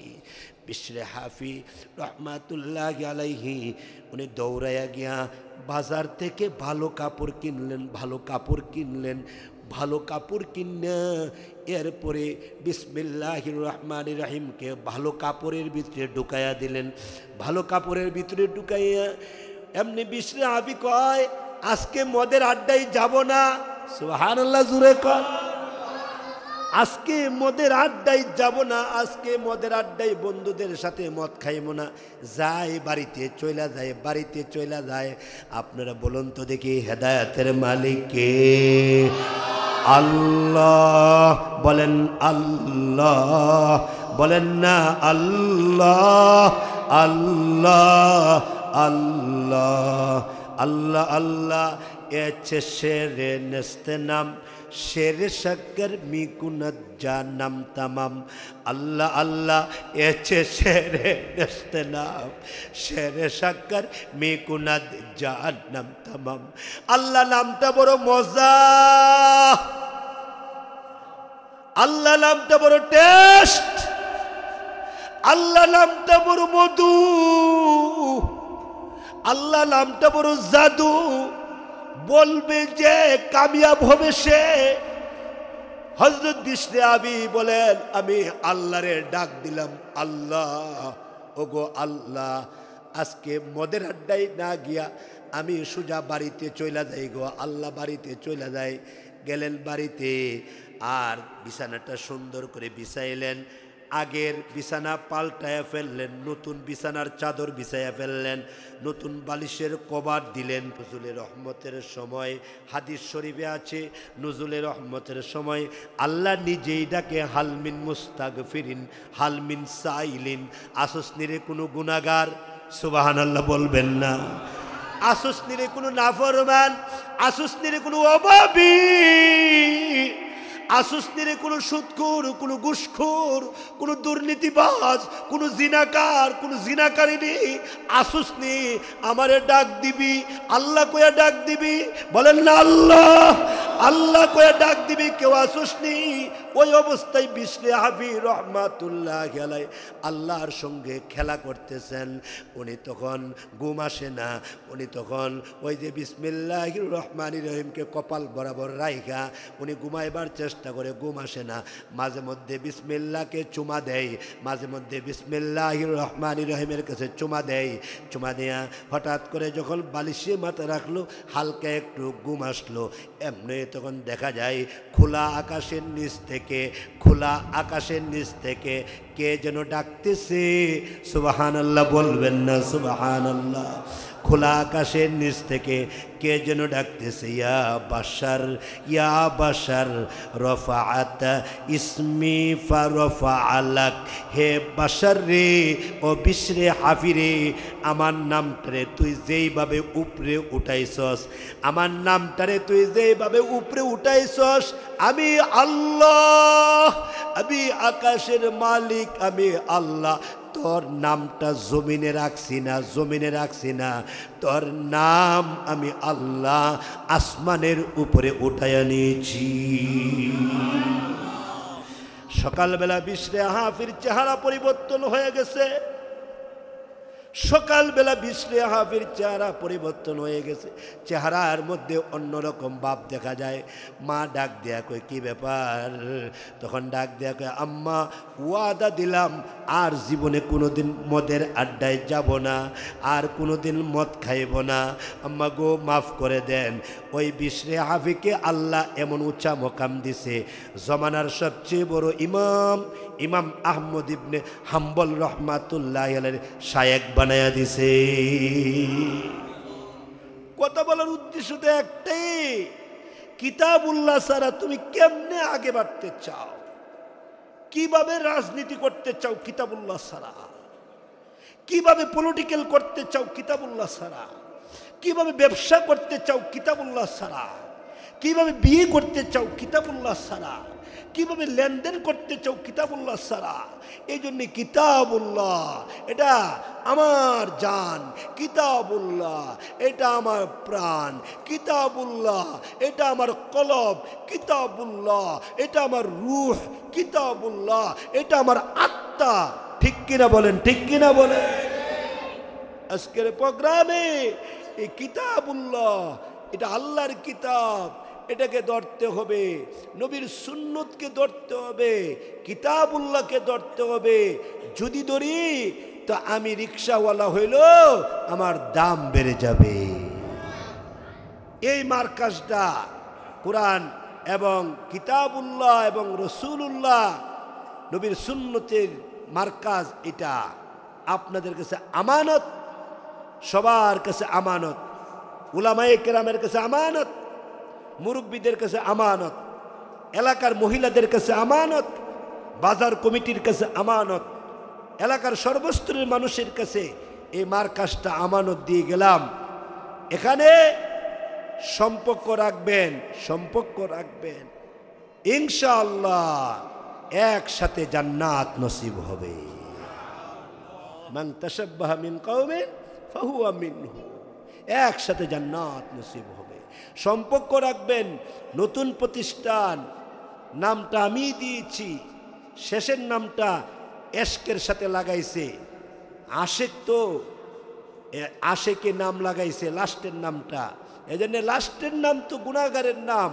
বিশরে হাফি রহমাতুল্লাহ আলাইহি উনি দৌড়াইয়া গিয়া বাজার থেকে ভালো কাপড় কিনলেন, ভালো কাপড় কিনলেন, ভালো কাপড় কিনে এরপরে বিসমিল্লাহির রহমানির রহিমকে ভালো কাপড়ের ভিতরে ঢুকাইয়া দিলেন। ভালো কাপড়ের ভিতরে ঢুকাইয়া এমনি বিশরে হাফি কয়, আজকে মদের আড্ডায় যাব না। সুবহানাল্লাহ জুরে কয়, আজকে মদের আড্ডায় যাব না, আজকে মদের আড্ডায় বন্ধুদের সাথে মদ খাইব না। যায় বাড়িতে চইলা যায়, বাড়িতে চইলা যায়। আপনারা বলুন তো দেখি হেদায়েতের মালিক কে? আল্লাহ। বলেন আল্লাহ, বলেন না আল্লাহ আল্লাহ আল্লাহ আল্লাহ আল্লাহ। এছে শেরে নেস্তে নাম, শেরে শক্কর মিকুনত জানাম তামাম। আল্লাহ আল্লাহ এছে শেরে নেস্তে নাম, শেরে শক্কর মিকুনত জানাম তামাম। আল্লাহ নামটা বড় মজা, আল্লাহ নামটা বড় টেস্ট, আল্লাহ নামটা বড় মধু, আল্লাহ নামটা বড় জাদু। বলবে যে কামিয়াব হবে সে। হযরত বিশরে হাফি বলেন, আমি আল্লাহরে ডাক দিলাম, আল্লাহ ওগো আল্লাহ, আজকে মদের আড্ডায় না গিয়া আমি সোজা বাড়িতে চইলা যাই গো আল্লাহ। বাড়িতে চইলা যাই। গেলেন বাড়িতে, আর বিছানাটা সুন্দর করে বিছাইলেন। আগের বিছানা পাল্টায়া ফেললেন, নতুন বিছানার চাদর বিছাইয়া ফেললেন, নতুন বালিশের কভার দিলেন। নুজুলের রহমতের সময় হাদিস শরীফে আছে, নুজুলের রহমতের সময় আল্লাহ নিজেই ডাকে, হালমিন মুস্তাগফিরিন হালমিন সাইলিন। আসস নিরে কোনো গুনাহগার, সুবহানাল্লাহ বলবেন না? আসস নিরে কোনো নাফরমান, আসস নিরে কোনো অভাবী, আসুস নিরে কোনো সুদখোর, কোনো ঘুষখোর, কোনো দুর্নীতিবাজ, কোনো জিনাকার, কোনো জিনাকারিনী আসুস নি। আমারে ডাক দিবি, আল্লাহ কয়া ডাক দিবি। বলেন না আল্লাহ, আল্লাহ কয়া ডাক দিবি। কেউ আসুস নি। ওই অবস্থায় বিশরে হাফি রহমাতুল্লাহ আলাইহি আল্লাহর সঙ্গে খেলা করতেছেন। উনি তখন ঘুম আসে না, উনি তখন ওই যে বিসমিল্লাহির রহমানির রহিমকে কপাল বরাবর রাইখা উনি ঘুমাইবার চেষ্টা করে, ঘুম আসে না। মাঝে মধ্যে বিসমিল্লাহকে চুমা দেয়, মাঝে মধ্যে বিসমিল্লাহির রহমানির রহিমের কাছে চুমা দেয়। চুমা দেয়া হঠাৎ করে যখন বালিশে মাথা রাখলো, হালকা একটু ঘুম আসলো। এমনি তখন দেখা যায় খোলা আকাশের নিচ থেকে, খোলা আকাশের নিচ থেকে কে যেন ডাকতেছে। সুবহানাল্লাহ বলবেন না? সুবহানাল্লাহ। খোলা আকাশের নিচ থেকে কে যেন ডাকতেছে, ইয়া বাশার, ইয়া বাশার রফাআত ইসমি ফারফাআলাক। হে বাশার রে, ও বিশরে হাফি রে, আমার নামটারে তুই যেইভাবে উপরে উঠাইছস, আমার নামটারে তুই যেইভাবে উপরে উঠাইছস, আমি আল্লাহ, আমি আকাশের মালিক, আমি আল্লাহ তোর নামটা জমিনে রাখছি না, জমিনে রাখছি না, তোর নাম আমি আল্লাহ আসমানের উপরে উঠাইয়া নিয়েছি। সকালবেলা বিশরে হাফির চেহারা পরিবর্তন হয়ে গেছে। সকালবেলা বিশরে হাফির চেহারা পরিবর্তন হয়ে গেছে, চেহারার মধ্যে অন্যরকম ভাব দেখা যায়। মা ডাক দেয়া কয় কি ব্যাপার? তখন ডাক দেয়া কয় আম্মা ওয়াদা দিলাম আর জীবনে কোনোদিন মদের আড্ডায় যাব না, আর কোনোদিন মদ খাইব না, আম্মা গো মাফ করে দেন। ওই বিশরে হাফিকে আল্লাহ এমন উঁচা মোকাম দিছে, জমানার সবচেয়ে বড় ইমাম ইমাম আহমদ ইবনে হাম্বল রহমাতুল্লাহ আলাইহির শায়েখ বানায়া দিছে। কথা বলার উদ্দেশ্য তো একটাই, কিতাবুল্লাহ ছাড়া তুমি কেমনে আগে বাড়তে চাও, কিভাবে রাজনীতি করতে চাও কিতাবুল্লাহ ছাড়া, কিভাবে পলিটিক্যাল করতে চাও কিতাবুল্লাহ ছাড়া, কিভাবে ব্যবসা করতে চাও কিতাবুল্লাহ ছাড়া, কিভাবে বিয়ে করতে চাও কিতাবুল্লাহ ছাড়া, কিভাবে লেনদেন করতে চাও কিতাবুল্লাহ ছাড়া। এই জন্য কিতাবুল্লাহ এটা আমার জান, কিতাবুল্লাহ এটা আমার প্রাণ, কিতাবুল্লাহ এটা আমার কলব, কিতাবুল্লাহ এটা আমার রূহ, কিতাবুল্লাহ এটা আমার আত্মা। ঠিক কিনা বলেন, ঠিক কিনা বলেন? আজকের প্রোগ্রামে এই কিতাবুল্লাহ এটা আল্লাহর কিতাব, এটাকে ধরতে হবে, নবীর সুন্নতকে ধরতে হবে, কিতাবুল্লাহকে ধরতে হবে। যদি ধরি তো আমি রিক্সাওয়ালা হইল আমার দাম বেড়ে যাবে। এই মার্কাজটা কোরআন এবং কিতাবুল্লাহ এবং রসুলুল্লাহ নবীর সুন্নতের মার্কাজ, এটা আপনাদের কাছে আমানত, সবার কাছে আমানত, উলামায়ে কেরামের কাছে আমানত, মুরব্বীদের কাছে আমানত, এলাকার মহিলাদের কাছে আমানত, বাজার কমিটির কাছে আমানত, এলাকার সর্বস্তরের মানুষের কাছে এই মার্কাজটা আমানত দিয়ে গেলাম। এখানে সম্পর্ক রাখবেন, সম্পর্ক রাখবেন, ইনশাআল্লাহ একসাথে জান্নাত নসিব হবে। মান তাশাব্বাহা মিন কওমিন ফাহুয়া মিনহু, একসাথে জান্নাত নসিব হবে। সম্পর্ক রাখবেন। নতুন প্রতিষ্ঠান, নামটা আমি দিয়েছি, শেষের নামটা এশকের সাথে লাগাইছে। আশেক তো আশেকে নাম লাগাইছে লাস্টের নামটা, এই জন্যে লাস্টের নাম তো গুনাহগারের নাম,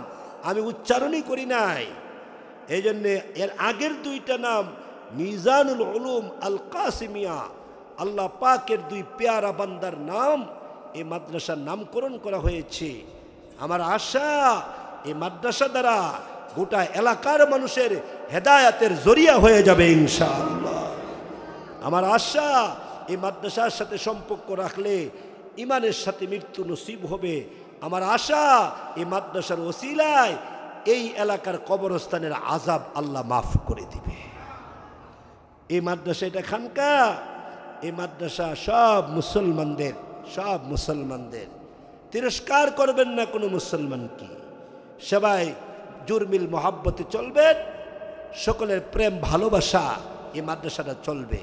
আমি উচ্চারণই করি নাই। এই জন্যে এর আগের দুইটা নাম মিজানুল উলুম আল কাসিমিয়া, আল্লাহ পাকের দুই পেয়ারা বান্দার নাম এই মাদ্রাসার নামকরণ করা হয়েছে। আমার আশা এই মাদ্রাসা দ্বারা গোটা এলাকার মানুষের হেদায়াতের জরিয়া হয়ে যাবে ইনশাআল্লাহ। আমার আশা এই মাদ্রাসার সাথে সম্পর্ক রাখলে ইমানের সাথে মৃত্যু নসিব হবে। আমার আশা এই মাদ্রাসার ওসিলায় এই এলাকার কবরস্থানের আযাব আল্লাহ মাফ করে দিবে। এই মাদ্রাসা এটা খানকা, এই মাদ্রাসা সব মুসলমানদের, সব মুসলমানদের। তিরস্কার করবেন না কোনো মুসলমানকে, সবাই জুরমিল মোহাব্বতে চলবেন, সকলের প্রেম ভালোবাসা এই মাদ্রাসাটা চলবে,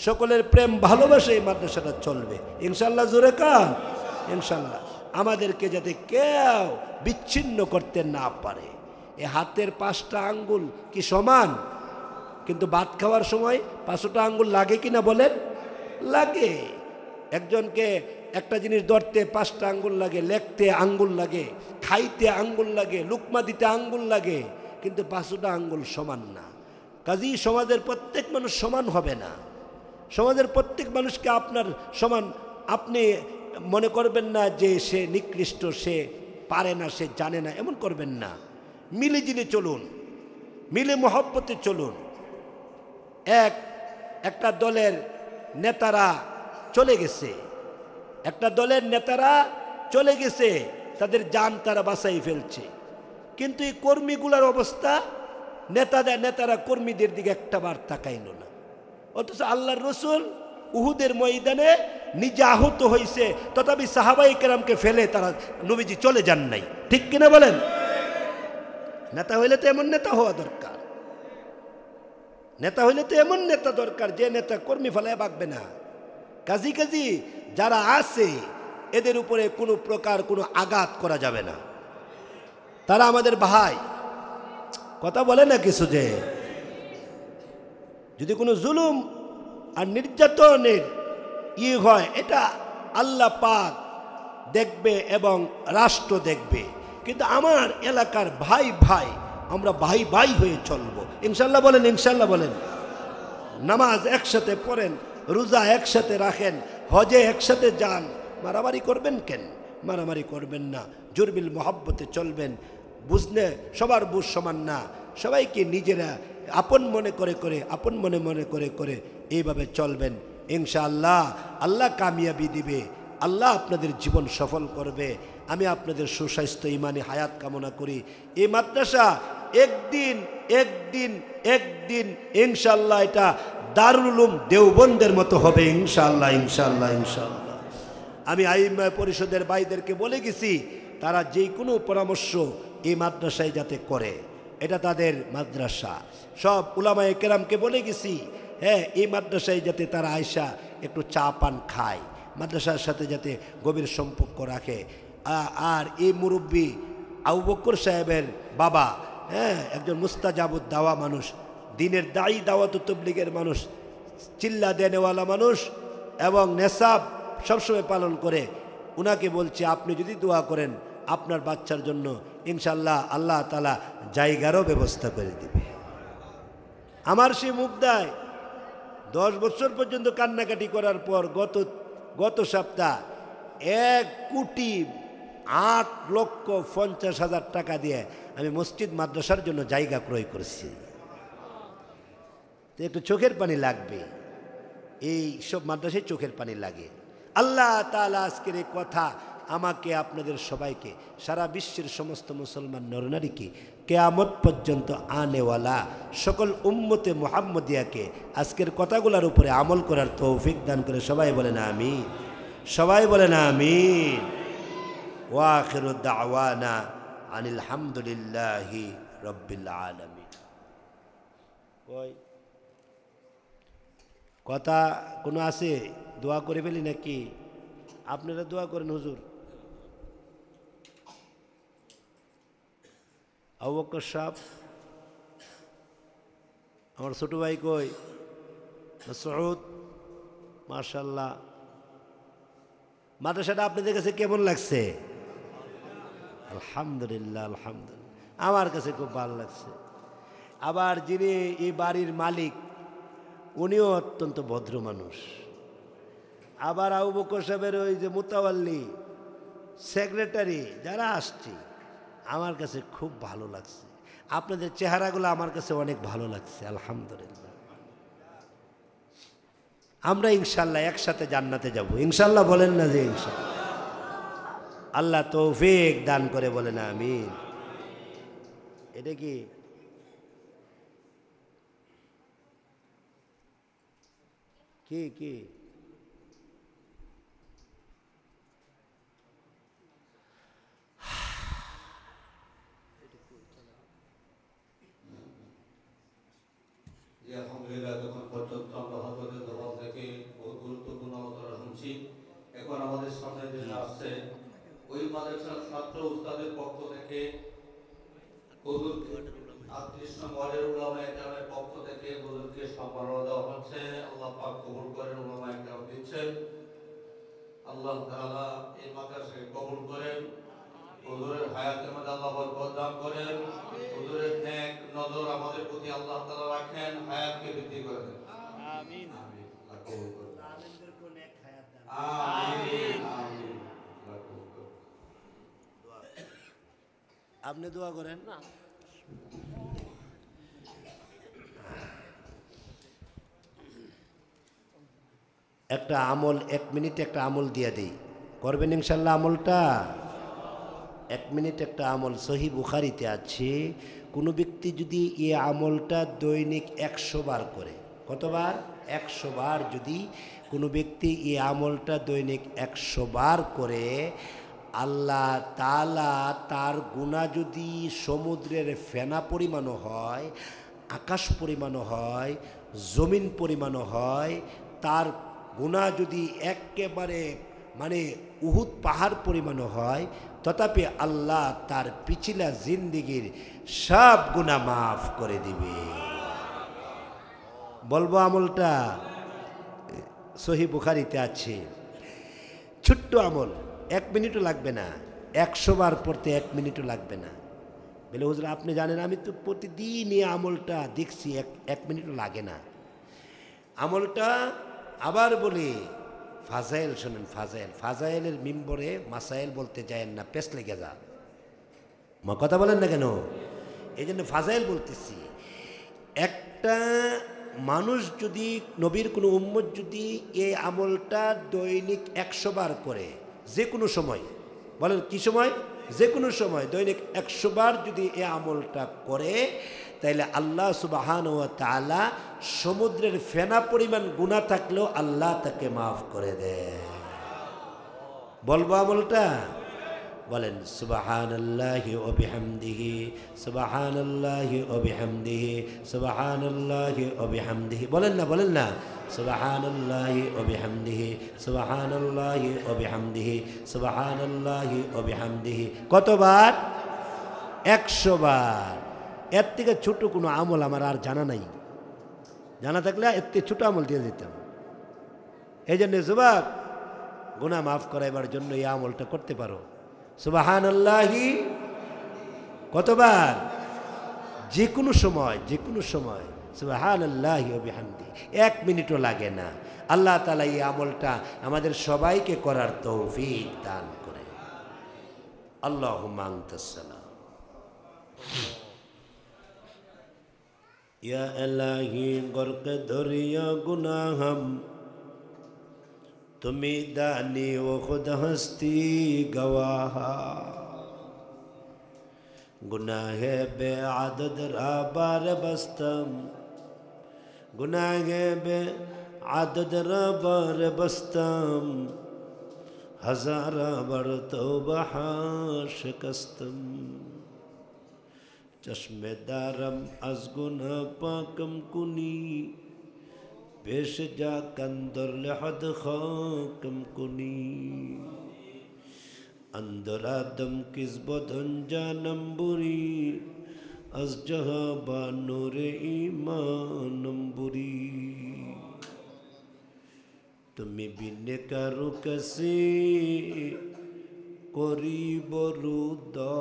সকলের প্রেম ভালোবাসা এই মাদ্রাসাটা চলবে ইনশাআল্লাহ। জোরে কান ইনশাআল্লাহ। আমাদেরকে যাতে কেউ বিচ্ছিন্ন করতে না পারে। এই হাতের 5টা আঙ্গুল কি সমান? কিন্তু ভাত খাওয়ার সময় 5টা আঙ্গুল লাগে কিনা বলেন? লাগে। একজনকে একটা জিনিস ধরতে 5টা আঙ্গুল লাগে, লেখতে আঙ্গুল লাগে, খাইতে আঙ্গুল লাগে, লুকমা দিতে আঙ্গুল লাগে, কিন্তু 5টা আঙ্গুল সমান না। কাজেই সমাজের প্রত্যেক মানুষ সমান হবে না। সমাজের প্রত্যেক মানুষকে আপনার সমান আপনি মনে করবেন না যে সে নিকৃষ্ট, সে পারে না, সে জানে না, এমন করবেন না। মিলেজিলে চলুন, মিলে মহব্বতে চলুন। একটা দলের নেতারা চলে গেছে, একটা দলের নেতারা চলে গেছে, তাদের জান তারা বাঁচাই ফেলছে, কিন্তু এই কর্মীগুলার অবস্থা, নেতারা কর্মীদের দিকে একটাবার তাকাইল না। অথচ আল্লাহর রসুল উহুদের ময়দানে নিজে আহত হয়েছে, তথাপি সাহাবায়ে কেরামকে ফেলে তারা নবীজি চলে যান নাই। ঠিক কিনা বলেন? নেতা হইলে তো এমন নেতা হওয়া দরকার, নেতা হইলে তো এমন নেতা দরকার যে নেতা কর্মী ফেলায় বাগবে না। কাজী যারা আছে এদের উপরে কোনো প্রকার কোনো আঘাত করা যাবে না। তারা আমাদের ভাই, কথা বলে না কিছু, যে যদি কোনো জুলুম আর নির্যাতনের হয়, এটা আল্লাহ পাক দেখবে এবং রাষ্ট্র দেখবে। কিন্তু আমার এলাকার ভাই ভাই, আমরা ভাই ভাই হয়ে চলবো ইনশাল্লাহ বলেন, ইনশাল্লাহ বলেন। নামাজ একসাথে পড়েন, রোজা একসাথে রাখেন, হজে একসাথে যান। মারামারি করবেন কেন? মারামারি করবেন না, জুরবিল মহব্বতে চলবেন। বুঝলে সবার বুঝ সমান না, সবাইকে নিজেরা আপন মনে করে আপন মনে করে এইভাবে চলবেন। ইনশাআল্লাহ আল্লাহ কামিয়াবি দিবে, আল্লাহ আপনাদের জীবন সফল করবে। আমি আপনাদের সুস্বাস্থ্য ইমানি হায়াত কামনা করি। এই মাদ্রাসা একদিন ইনশাআল্লাহ এটা দারুল উলুম দেওবন্দের মতো হবে ইনশাআল্লাহ, ইনশাআল্লাহ, ইনশাআল্লাহ। আমি আইম্মা পরিষদের ভাইদেরকে বলে গেছি, তারা যে কোনো পরামর্শ এই মাদ্রাসায় যাতে করে, এটা তাদের মাদ্রাসা। সব উলামায়ে কেরামকে বলে গেছি, হ্যাঁ এই মাদ্রাসায় যাতে তারা আয়সা একটু চা পান খায়, মাদ্রাসার সাথে যাতে গভীর সম্পর্ক রাখে। আর এই মুরব্বী আবু বকর সাহেবের বাবা, হ্যাঁ একজন মুস্তাজাবুদ দাওয়া মানুষ, দিনের দায়ী দাওয়াত তাবলীগের মানুষ, চিল্লা দেনেওয়ালা মানুষ এবং নেশাব সবসময় পালন করে। উনাকে বলছে আপনি যদি দোয়া করেন আপনার বাচ্চার জন্য, ইনশাল্লাহ আল্লাহ তাআলা জায়গারও ব্যবস্থা করে দিবে। আমার সে মুখ দেয় 10 বছর পর্যন্ত কান্নাকাটি করার পর গত সপ্তাহ 1,08,50,000 টাকা দিয়ে আমি মসজিদ মাদ্রাসার জন্য জায়গা ক্রয় করেছি। তো একটু চোখের পানি লাগবে, এই সব মাদ্রাসায় চোখের পানি লাগে। আল্লাহ তাআলা আজকের এই কথা আমাকে আপনাদের সবাইকে, সারা বিশ্বের সমস্ত মুসলমান নরনারীকে, কিয়ামত পর্যন্ত আনেওয়ালা সকল উম্মতে মুহাম্মদিয়াকে আজকের কথাগুলোর উপরে আমল করার তৌফিক দান করে সবাই বলেন আমিন, সবাই বলেন আমিন। ওয়া আখিরু দাওয়ানা আনিল হামদুলিল্লাহি রাব্বিল আলামিন। ওই কথা কোনো আছে? দোয়া করে ফেলি নাকি? আপনারা দোয়া করেন হুজুর। আবু বকর সাহেব, আমার ছোট ভাই কই? মাসউদ, মাশাআল্লাহ। মাদ্রাসাটা আপনাদের কাছে কেমন লাগছে? আলহামদুলিল্লাহ, আলহামদুলিল্লাহ, আমার কাছে খুব ভালো লাগছে। আবার যিনি এই বাড়ির মালিক উনিও অত্যন্ত ভদ্র মানুষ। আবার আবু বকর সাহেবের ওই যে মুতাওয়াল্লি সেক্রেটারি যারা আসছে, আমার কাছে খুব ভালো লাগছে। আপনাদের চেহারাগুলো আমার কাছে অনেক ভালো লাগছে, আলহামদুলিল্লাহ। আমরা ইনশাল্লাহ একসাথে জান্নাতে যাব ইনশাল্লাহ, বলেন না যে ইনশাল্লাহ? আল্লাহ তৌফিক দান করে বলেন আমিন। এটা কি কি কি আলহামদুলিল্লাহ, তখন পর্যন্ত আমরা হযরতের দরবার থেকে বহু গুরুত্বপূর্ণ আলোচনা শুনছি। এখন আমাদের সামনে যে আসছে ওই মাদ্রাসার ছাত্র উস্তাদের পক্ষ থেকে, হুজুর 38 নং ওয়ার্ডের উলামায়ে কেরামের পক্ষ থেকে হুজুরকে সম্মাননা দেওয়া হচ্ছে। আল্লাহ পাক কবুল করেন, উলামায়ে কেরাম দিচ্ছেন। আল্লাহ তাআলা এই মাদ্রাসাকে কবুল করেন, হুজুরের হায়াতের মধ্যে আল্লাহ বরকত দান করেন, হুজুরের নেক নজর আমাদের প্রতি আল্লাহ তাআলা রাখেন, হায়াতকে বৃদ্ধি করে দেন। আমিন, আমিন। আল্লাহ কবুল করুন, আমিনদেরকে নেক হায়াত দান, আমিন, আমিন। আল্লাহ কবুল করুন। আপনি দোয়া করেন না। একটা আমল 1 মিনিটে একটা আমল দিয়ে দিই, করবেন ইনশাল্লাহ আমলটা? 1 মিনিট একটা আমল সহিহ বুখারীতে আছে, কোনো ব্যক্তি যদি এই আমলটা দৈনিক 100 বার করে, কতবার? 100 বার যদি কোনো ব্যক্তি এই আমলটা দৈনিক 100 বার করে, আল্লাহ তাআলা তার গুনাহ যদি সমুদ্রের ফেনা পরিমাণও হয়, আকাশ পরিমাণও হয়, জমিন পরিমাণও হয়, তার গুনাহ যদি একেবারে মানে উহুদ পাহাড় পরিমাণও হয়, তথাপি আল্লাহ তার পিছিলা জিন্দিগির সব গুনাহ মাফ করে দিবে। বলবো আমলটা? সহি বুখারিতে আছে, ছোট্ট আমল, 1 মিনিটও লাগবে না, 100 বার পড়তে 1 মিনিটও লাগবে না। বলে হুজুর আপনি জানেন আমি তো প্রতিদিন এই আমলটা দেখছি, 1 মিনিটও লাগে না আমলটা। আবার বলি ফাজাইল শোনেন, ফাজাইলের মিম্বরে মাসাইল বলতে যায়েন না, পেস লেগে যা। মা কথা বলেন না কেন? এই জন্য ফাজাইল বলতেছি। একটা মানুষ যদি, নবীর কোনো উম্মত যদি এই আমলটা দৈনিক 100 বার করে, যে কোনো সময়, বলেন কি সময়, যে কোনো সময় দৈনিক 100 বার যদি এই আমলটা করে, তাইলে আল্লাহ সুবহানাহু ওয়া তাআলা সমুদ্রের ফেনা পরিমাণ গুনাহ থাকলেও আল্লাহ তাকে মাফ করে দেয়। বলবো আমলটা? বলেন সুবহানাল্লাহি ওয়া বিহামদিহি, সুবহানাল্লাহি ওয়া বিহামদিহি, সুবহানাল্লাহি ওয়া বিহামদিহি। বলেন না সুবহানাল্লাহি ওয়া বিহামদিহি, সুবহানাল্লাহি ওয়া বিহামদিহি, সুবহানাল্লাহি ওয়া বিহামদিহি। কতবার? 100 বার। এর থেকে ছোট কোনো আমল আমার আর জানা নাই, জানা থাকলে এর থেকে ছোট আমল দিয়ে দিতাম। এই জন্য যুবক, গুনাহ মাফ করাইবার জন্য এই আমলটা করতে পারো। সুবহানাল্লাহি কতবার? যে কোনো সময় সুবহানাল্লাহি ওয়া বিহামদিহি। 1 মিনিটও লাগে না। আল্লাহ তাআলা এই আমলটা আমাদের সবাইকে করার তৌফিক দান করে। আল্লাহুম্মা আনতাস সালাম। या इलाही गर्क दरिया गुनाह हम, तुम्ही दानी व खुद हस्ती गवाह। गुनाहे बे आदद राबार बस्तम, गुनाहे बे आदद राबार बस्तम, हजारा बर तौबा शिकस्तम। चश्मे दारम az गुना पाकम कुनी, पेश जा कंदर लहद खाकम कुनी। अंदर आदम किस बदन जानम बुरी, az जहाँ बानूर ईमानम बुरी। तुम्हें बिने करो कसे करी बरुदा,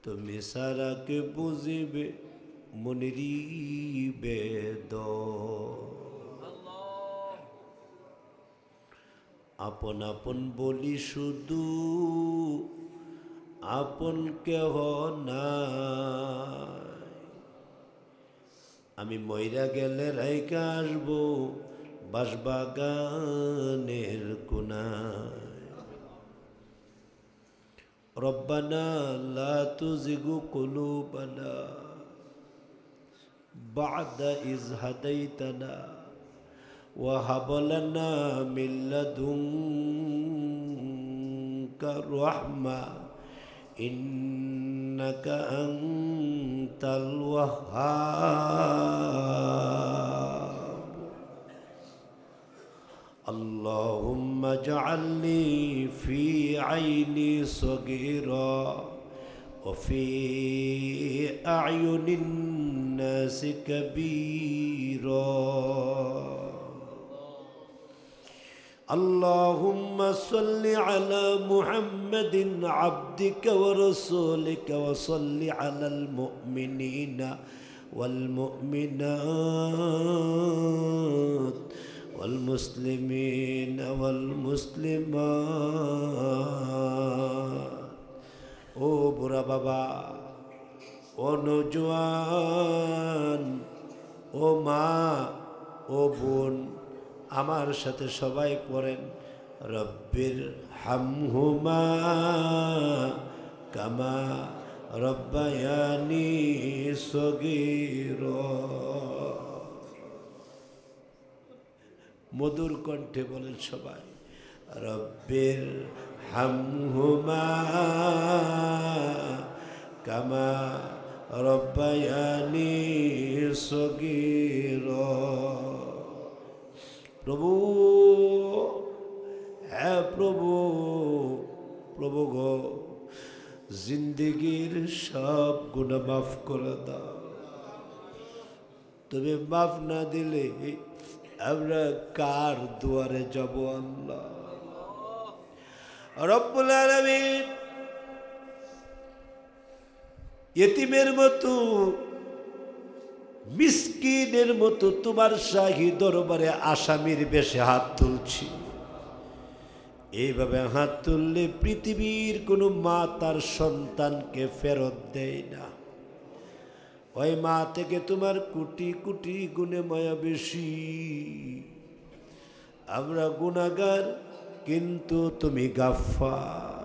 তুমি সারাকে বুঝিবে মনেরই বেদ। আপন আপন বলি শুধু, আপন কেহ নাই। আমি মইরা গেলে রাইকা আসবো বাঁশবাগানের কোনায়। ربنا لا تزغ قلوبنا بعد إذ هديتنا وهب لنا من لدنك رحمة إنك أنت الوهاب। اللهم اجعلني في عيني صغيرا وفي أعين الناس كبيرا. اللهم صل على محمد عبدك ورسولك وصل على المؤمنين والمؤمنات والمسلمين والمسلمات. ও বুড়া বাবা, ও নওজোয়ান, ও মা, ও বোন, আমার সাথে সবাই পড়েন রব্বির হামহুমা কামা রব্বায়ানি সগীরা। মধুর কণ্ঠে বলেন সবাই রব্বির হামহুমা কামা রব্বায়ানি সগীরা। প্রভু, হ্যাঁ প্রভু, প্রভু গো, জিন্দেগির সব গুনাহ মাফ করে দাও। তুমি মাফ না দিলে আমরা কার দুয়ারে যাব আল্লাহ? রব্বুল আলামিন ইতিমের মতো মিসকিনের মতো তোমার শাহী দরবারে আসামির বেশে হাত তুলছি। এইভাবে হাত তুললে পৃথিবীর কোনো মা তার সন্তানকে ফেরত দেয় না। ওই মা থেকে তোমার কোটি কোটি গুণে মায়া বেশি। আমরা গুনাহগার, কিন্তু তুমি গাফফার।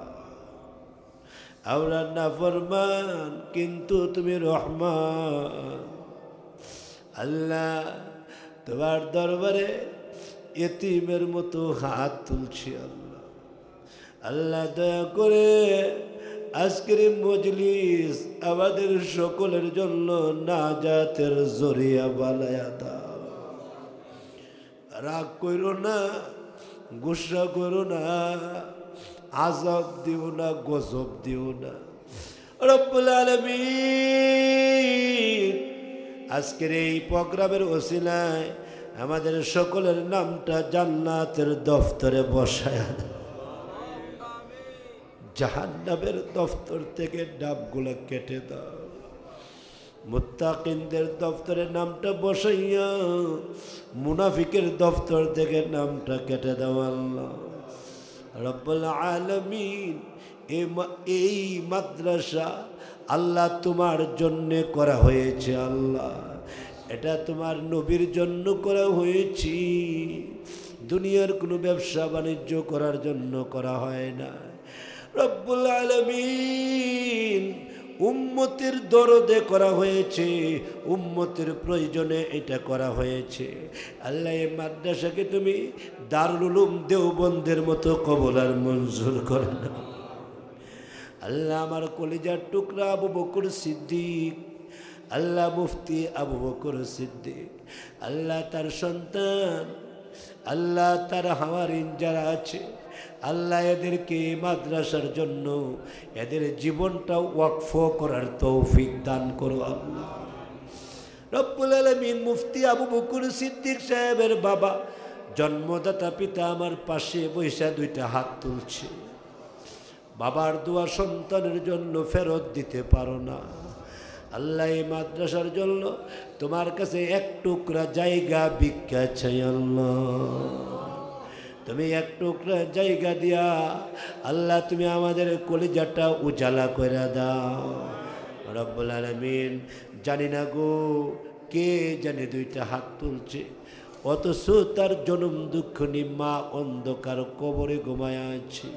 আমরা নাফরমান, কিন্তু তুমি রহমান। আল্লাহ, তোমার দরবারে ইতিমের মতো হাত তুলছি আল্লাহ। আল্লাহ দয়া করে আজকের মজলিস আমাদের সকলের জন্য নাজাতের জরিয়া বানায়া দাও। রাগ করো না, গুসা করো না, আযাব দিও না, গজব দিও না। রব্বুল আলামিন আজকের এই প্রোগ্রামের ওসিলায় আমাদের সকলের নামটা জান্নাতের দফতরে বসায়া দাও। জাহান্নামের দফতর থেকে নামগুলো কেটে দাও। মুত্তাকিনদের দফতরে নামটা বসাইয়া মুনাফিকের দফতর থেকে নামটা কেটে দাও আল্লাহ। রব্বুল আলামিন এই মাদ্রাসা আল্লাহ তোমার জন্য করা হয়েছে আল্লাহ। এটা তোমার নবীর জন্য করা হয়েছে। দুনিয়ার কোনো ব্যবসা বাণিজ্য করার জন্য করা হয় না। রব্বুল আলামিন উম্মতের দরদে করা হয়েছে, উম্মতের প্রয়োজনে এটা করা হয়েছে। আল্লাহ, এই মাদ্রাসাকে তুমি দারুল উলুম দেওবন্দের মতো কবুল আর মঞ্জুর করে নাও আল্লাহ। আমার কলিজার টুকরা আবু বকর সিদ্দিক, আল্লাহ মুফতি আবু বকর সিদ্দিক, আল্লাহ তার সন্তান, আল্লাহ তার হাওয়ারিন যারা আছে, আল্লাহ এদেরকে মাদ্রাসার জন্য এদের জীবনটা ওয়াকফ করার তৌফিক দান করো আল্লাহ। রব্বুল আলামিন মুফতি আবু বকর সিদ্দিক সাহেবের বাবা, জন্মদাতা পিতা আমার পাশে বৈশা দুইটা হাত তুলছে। বাবার দোয়া সন্তানের জন্য ফেরত দিতে পারো না আল্লাহ। এই মাদ্রাসার জন্য তোমার কাছে এক টুকরা জায়গা ভিক্ষা চাই আল্লাহ। তুমি এক টুকরা জায়গা দিয়া আল্লাহ তুমি আমাদের কলিজাটা উজালা করে দাও রব্বুল আলামিন। জানি না গো কে জানে দুইটা হাত তুলছে, অথচ তার জনম দুঃখ মা অন্ধকার কবরে ঘুমায় আছে।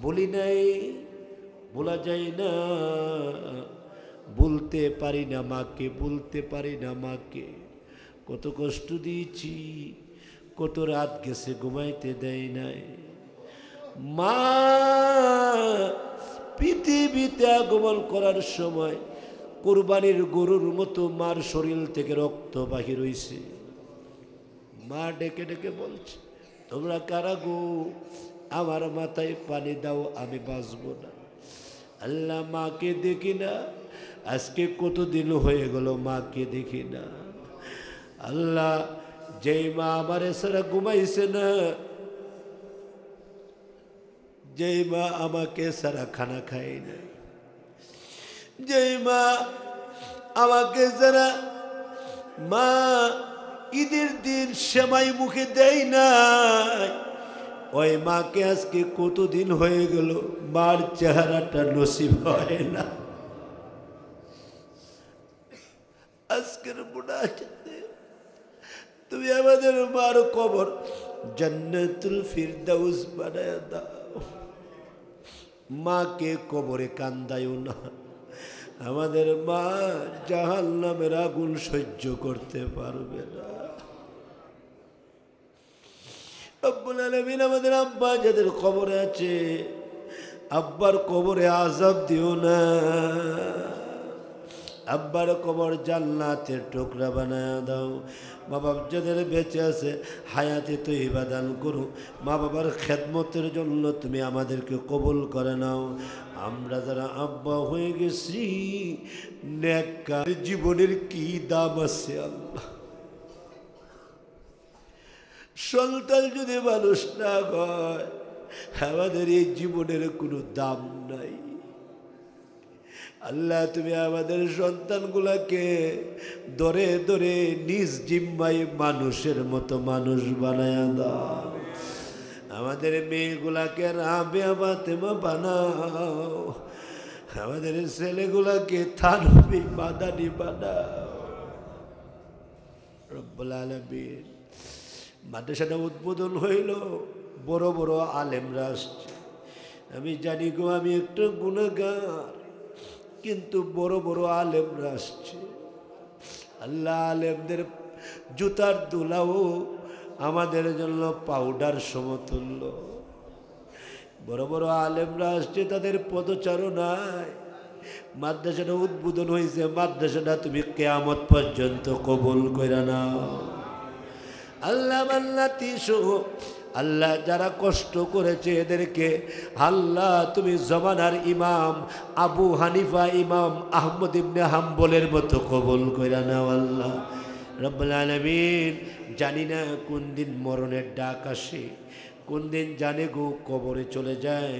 বলি নাই, বলা যায় না, বলতে পারি না মাকে, বলতে পারি না মাকে। কত কষ্ট দিয়েছি, কত রাত গেছে ঘুমাইতে দেয় নাই। মা পৃথিবীতে আগমন করার সময় কুরবানির গরুর মতো মার শরীর থেকে রক্ত বাহির হইছে। মা ডেকে ডেকে বলছে, তোমরা কারা গো, আমার মাথায় পানি দাও, আমি বাঁচব না। আল্লাহ, মাকে দেখি না, আজকে কতদিন হয়ে গেল মাকে দেখি না। আল্লাহ, যেই মা আমার সারা ঘুমাইছে না, যেই মা আমাকে সারা খানা খায় না, যেই মা আমাকে যারা মা ঈদের দিন সেমাই মুখে দেয় না, ওই মাকে আজকে কতদিন হয়ে গেল মার চেহারাটা নসিব হয় না। আজকের মুনাজাতে তুমি আমাদের মার কবর জান্নাতুল ফিরদাউস বানায়া দাও। মাকে কবরে কান্দায়ও না। আমাদের মা জাহান্নামের আগুন সহ্য করতে পারবে না। রব্বুল আলামিন আমাদের আব্বা যাদের কবরে আছে, আব্বার কবরে আযাব দিও না। আব্বার কবর জান্নাতের টুকরা বানায় দাও। মা বাপ যাদের বেঁচে আছে হায়াতে তৈবা দান করো। মা বাবার খেদমতের জন্য তুমি আমাদেরকে কবুল করে নাও। আমরা যারা আব্বা হয়ে গেছি, নেককার জীবনের কি দাম আছে আল্লাহ? সন্তান যদি মানুষ না হয়, আমাদের এই জীবনের কোনো দাম নাই। আল্লাহ তুমি আমাদের সন্তানগুলাকে ধরে ধরে নিজ জিম্মায় মানুষের মতো মানুষ বানায়া দাও। আমাদের মেয়েগুলাকে রাবেয়া ফাতেমা বানাও। আমাদের ছেলেগুলাকে থানবী মাদানী বানাও রব্বুল আলামিন। মাদ্রাসাটা উদ্বোধন হইল, বড় বড় আলেমরা আসছে। আমি জানি গো আমি একটু গুনাহগার, কিন্তু বড় বড় আলেমরা আসছে। আল্লাহ আলেমদের জুতার দুলাও আমাদের জন্য পাউডার সমতুল্য। বড় বড় আলেমরা আসছে, তাদের পদচারণায় মাদ্রাসাটা উদ্বোধন হয়েছে। মাদ্রাসাটা তুমি কিয়ামত পর্যন্ত কবুল কইরা নাও আল্লাহ। মান্নাতি সহ আল্লাহ যারা কষ্ট করেছে এদেরকে আল্লাহ তুমি জমানার ইমাম আবু হানিফা, ইমাম আহমদ ইবনে হাম্বলের মতো কবুল কইরা নাও আল্লাহ রব্বুল আলামিন। জানি না কোন দিন মরণের ডাক আসে, কোন দিন জানে গো কবরে চলে যায়।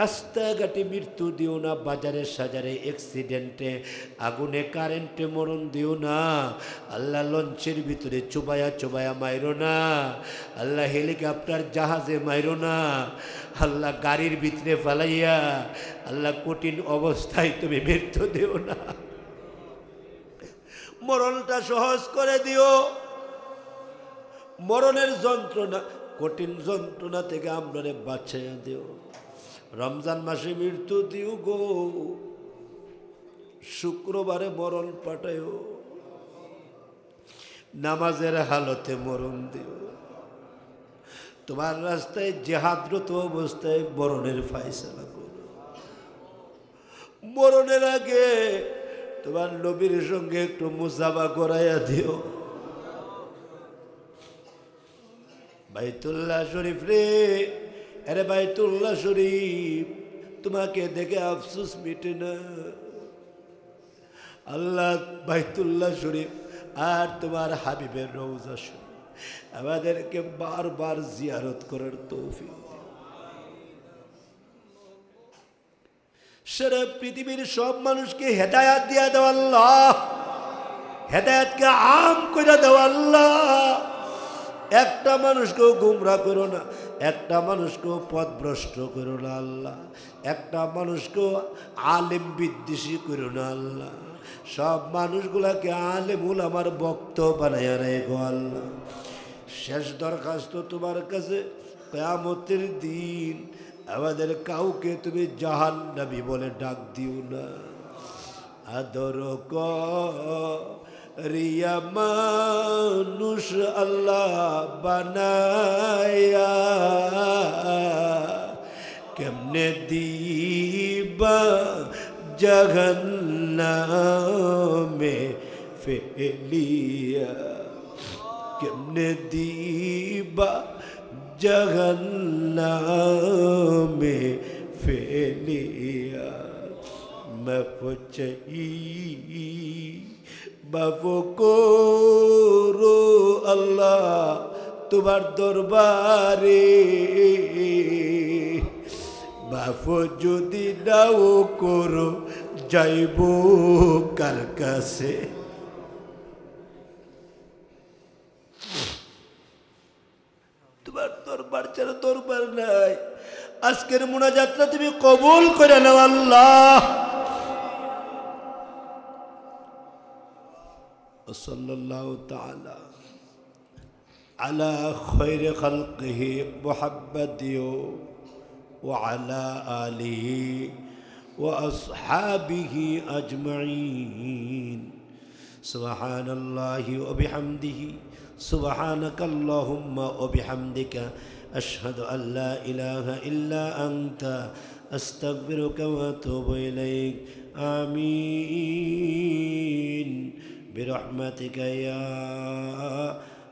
রাস্তাঘাটে মৃত্যু দিও না, বাজারে সাজারে অ্যাক্সিডেন্টে, আগুনে কারেন্টে মরণ দিও না আল্লাহ। লঞ্চের ভিতরে চুবায়া চুবায়া মাইরো না আল্লাহ। হেলিকপ্টার জাহাজে মাইরো না আল্লাহ। গাড়ির ভিতরে ফালাইয়া আল্লাহ কঠিন অবস্থায় তুমি মৃত্যু দিও না। মরণটা সহজ করে দিও। মরণের যন্ত্রণা, কঠিন যন্ত্রণা থেকে আমরা বাঁচাইয়া দিও। রমজান মাসে মৃত্যু দিও গো, শুক্রবারে মরণ পাঠাইও, নামাজের হালতে মরণ দিও। তোমার রাস্তায় জেহাদরত অবস্থায় মরণের ফায়সালা করো। মরণের আগে তোমার নবীর সঙ্গে একটু মুসাফা করাইয়া দিও। বাইতুল্লাহ শরীফ রে, আরে বাইতুল্লাহ শরীফ, তোমাকে দেখে আফসোস মিটে না আল্লাহ। বাইতুল্লাহ শরীফ আর তোমার হাবিবের রওজা শরীফ আমাদেরকে বারবার জিয়ারত করার তৌফিক দিও। সারা পৃথিবীর সব মানুষকে হেদায়াত দিয়া দাও আল্লাহ। হেদায়াতকে আম করে দাও আল্লাহ। একটা মানুষকেও গুমরা করো না, একটা মানুষকেও পথভ্রষ্ট করো না আল্লাহ। একটা মানুষকেও আলেম বিদ্বেষী করো না আল্লাহ। সব মানুষগুলাকে আলেম উলামার বক্ত বানাইয়া রেখো আল্লাহ। শেষ দরখাস্ত তোমার কাছে, কিয়ামতের দিন আমাদের কাউকে তুমি জাহান্নামী বলে ডাক দিও না। আদর রিয়া মানুষ আল্লাহ বানায়া, কেমনে দিবা জাহান্নামে ফেলিয়া, কেমনে দিবা জাহান্নামে ফেলিয়া। মাফ চাই মাফ করো আল্লাহ তোমার দরবারে। মাফ যদি নাও করো যাইব কার কাছে। তোমার দরবার ছাড়া দরবার নাই। আজকের মুনাজাতটা তুমি কবুল করে নাও আল্লাহ। সাল্লাল্লাহু তাআলা আলা খায়রি খালকিহি মুহাম্মাদিন ওয়া আলা আলিহি ওয়া আসহাবিহি আজমাইন। সুবহানাল্লাহি ওয়া বিহামদিহি, সুবহানাকাল্লাহুম্মা ওয়া বিহামদিকা, আশহাদু আল লা ইলাহা ইল্লা আনতা, আস্তাগফিরুকা ওয়া আতুবু ইলাইক। আমিন। برحمتك يا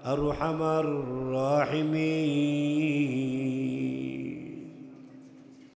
أرحم الراحمين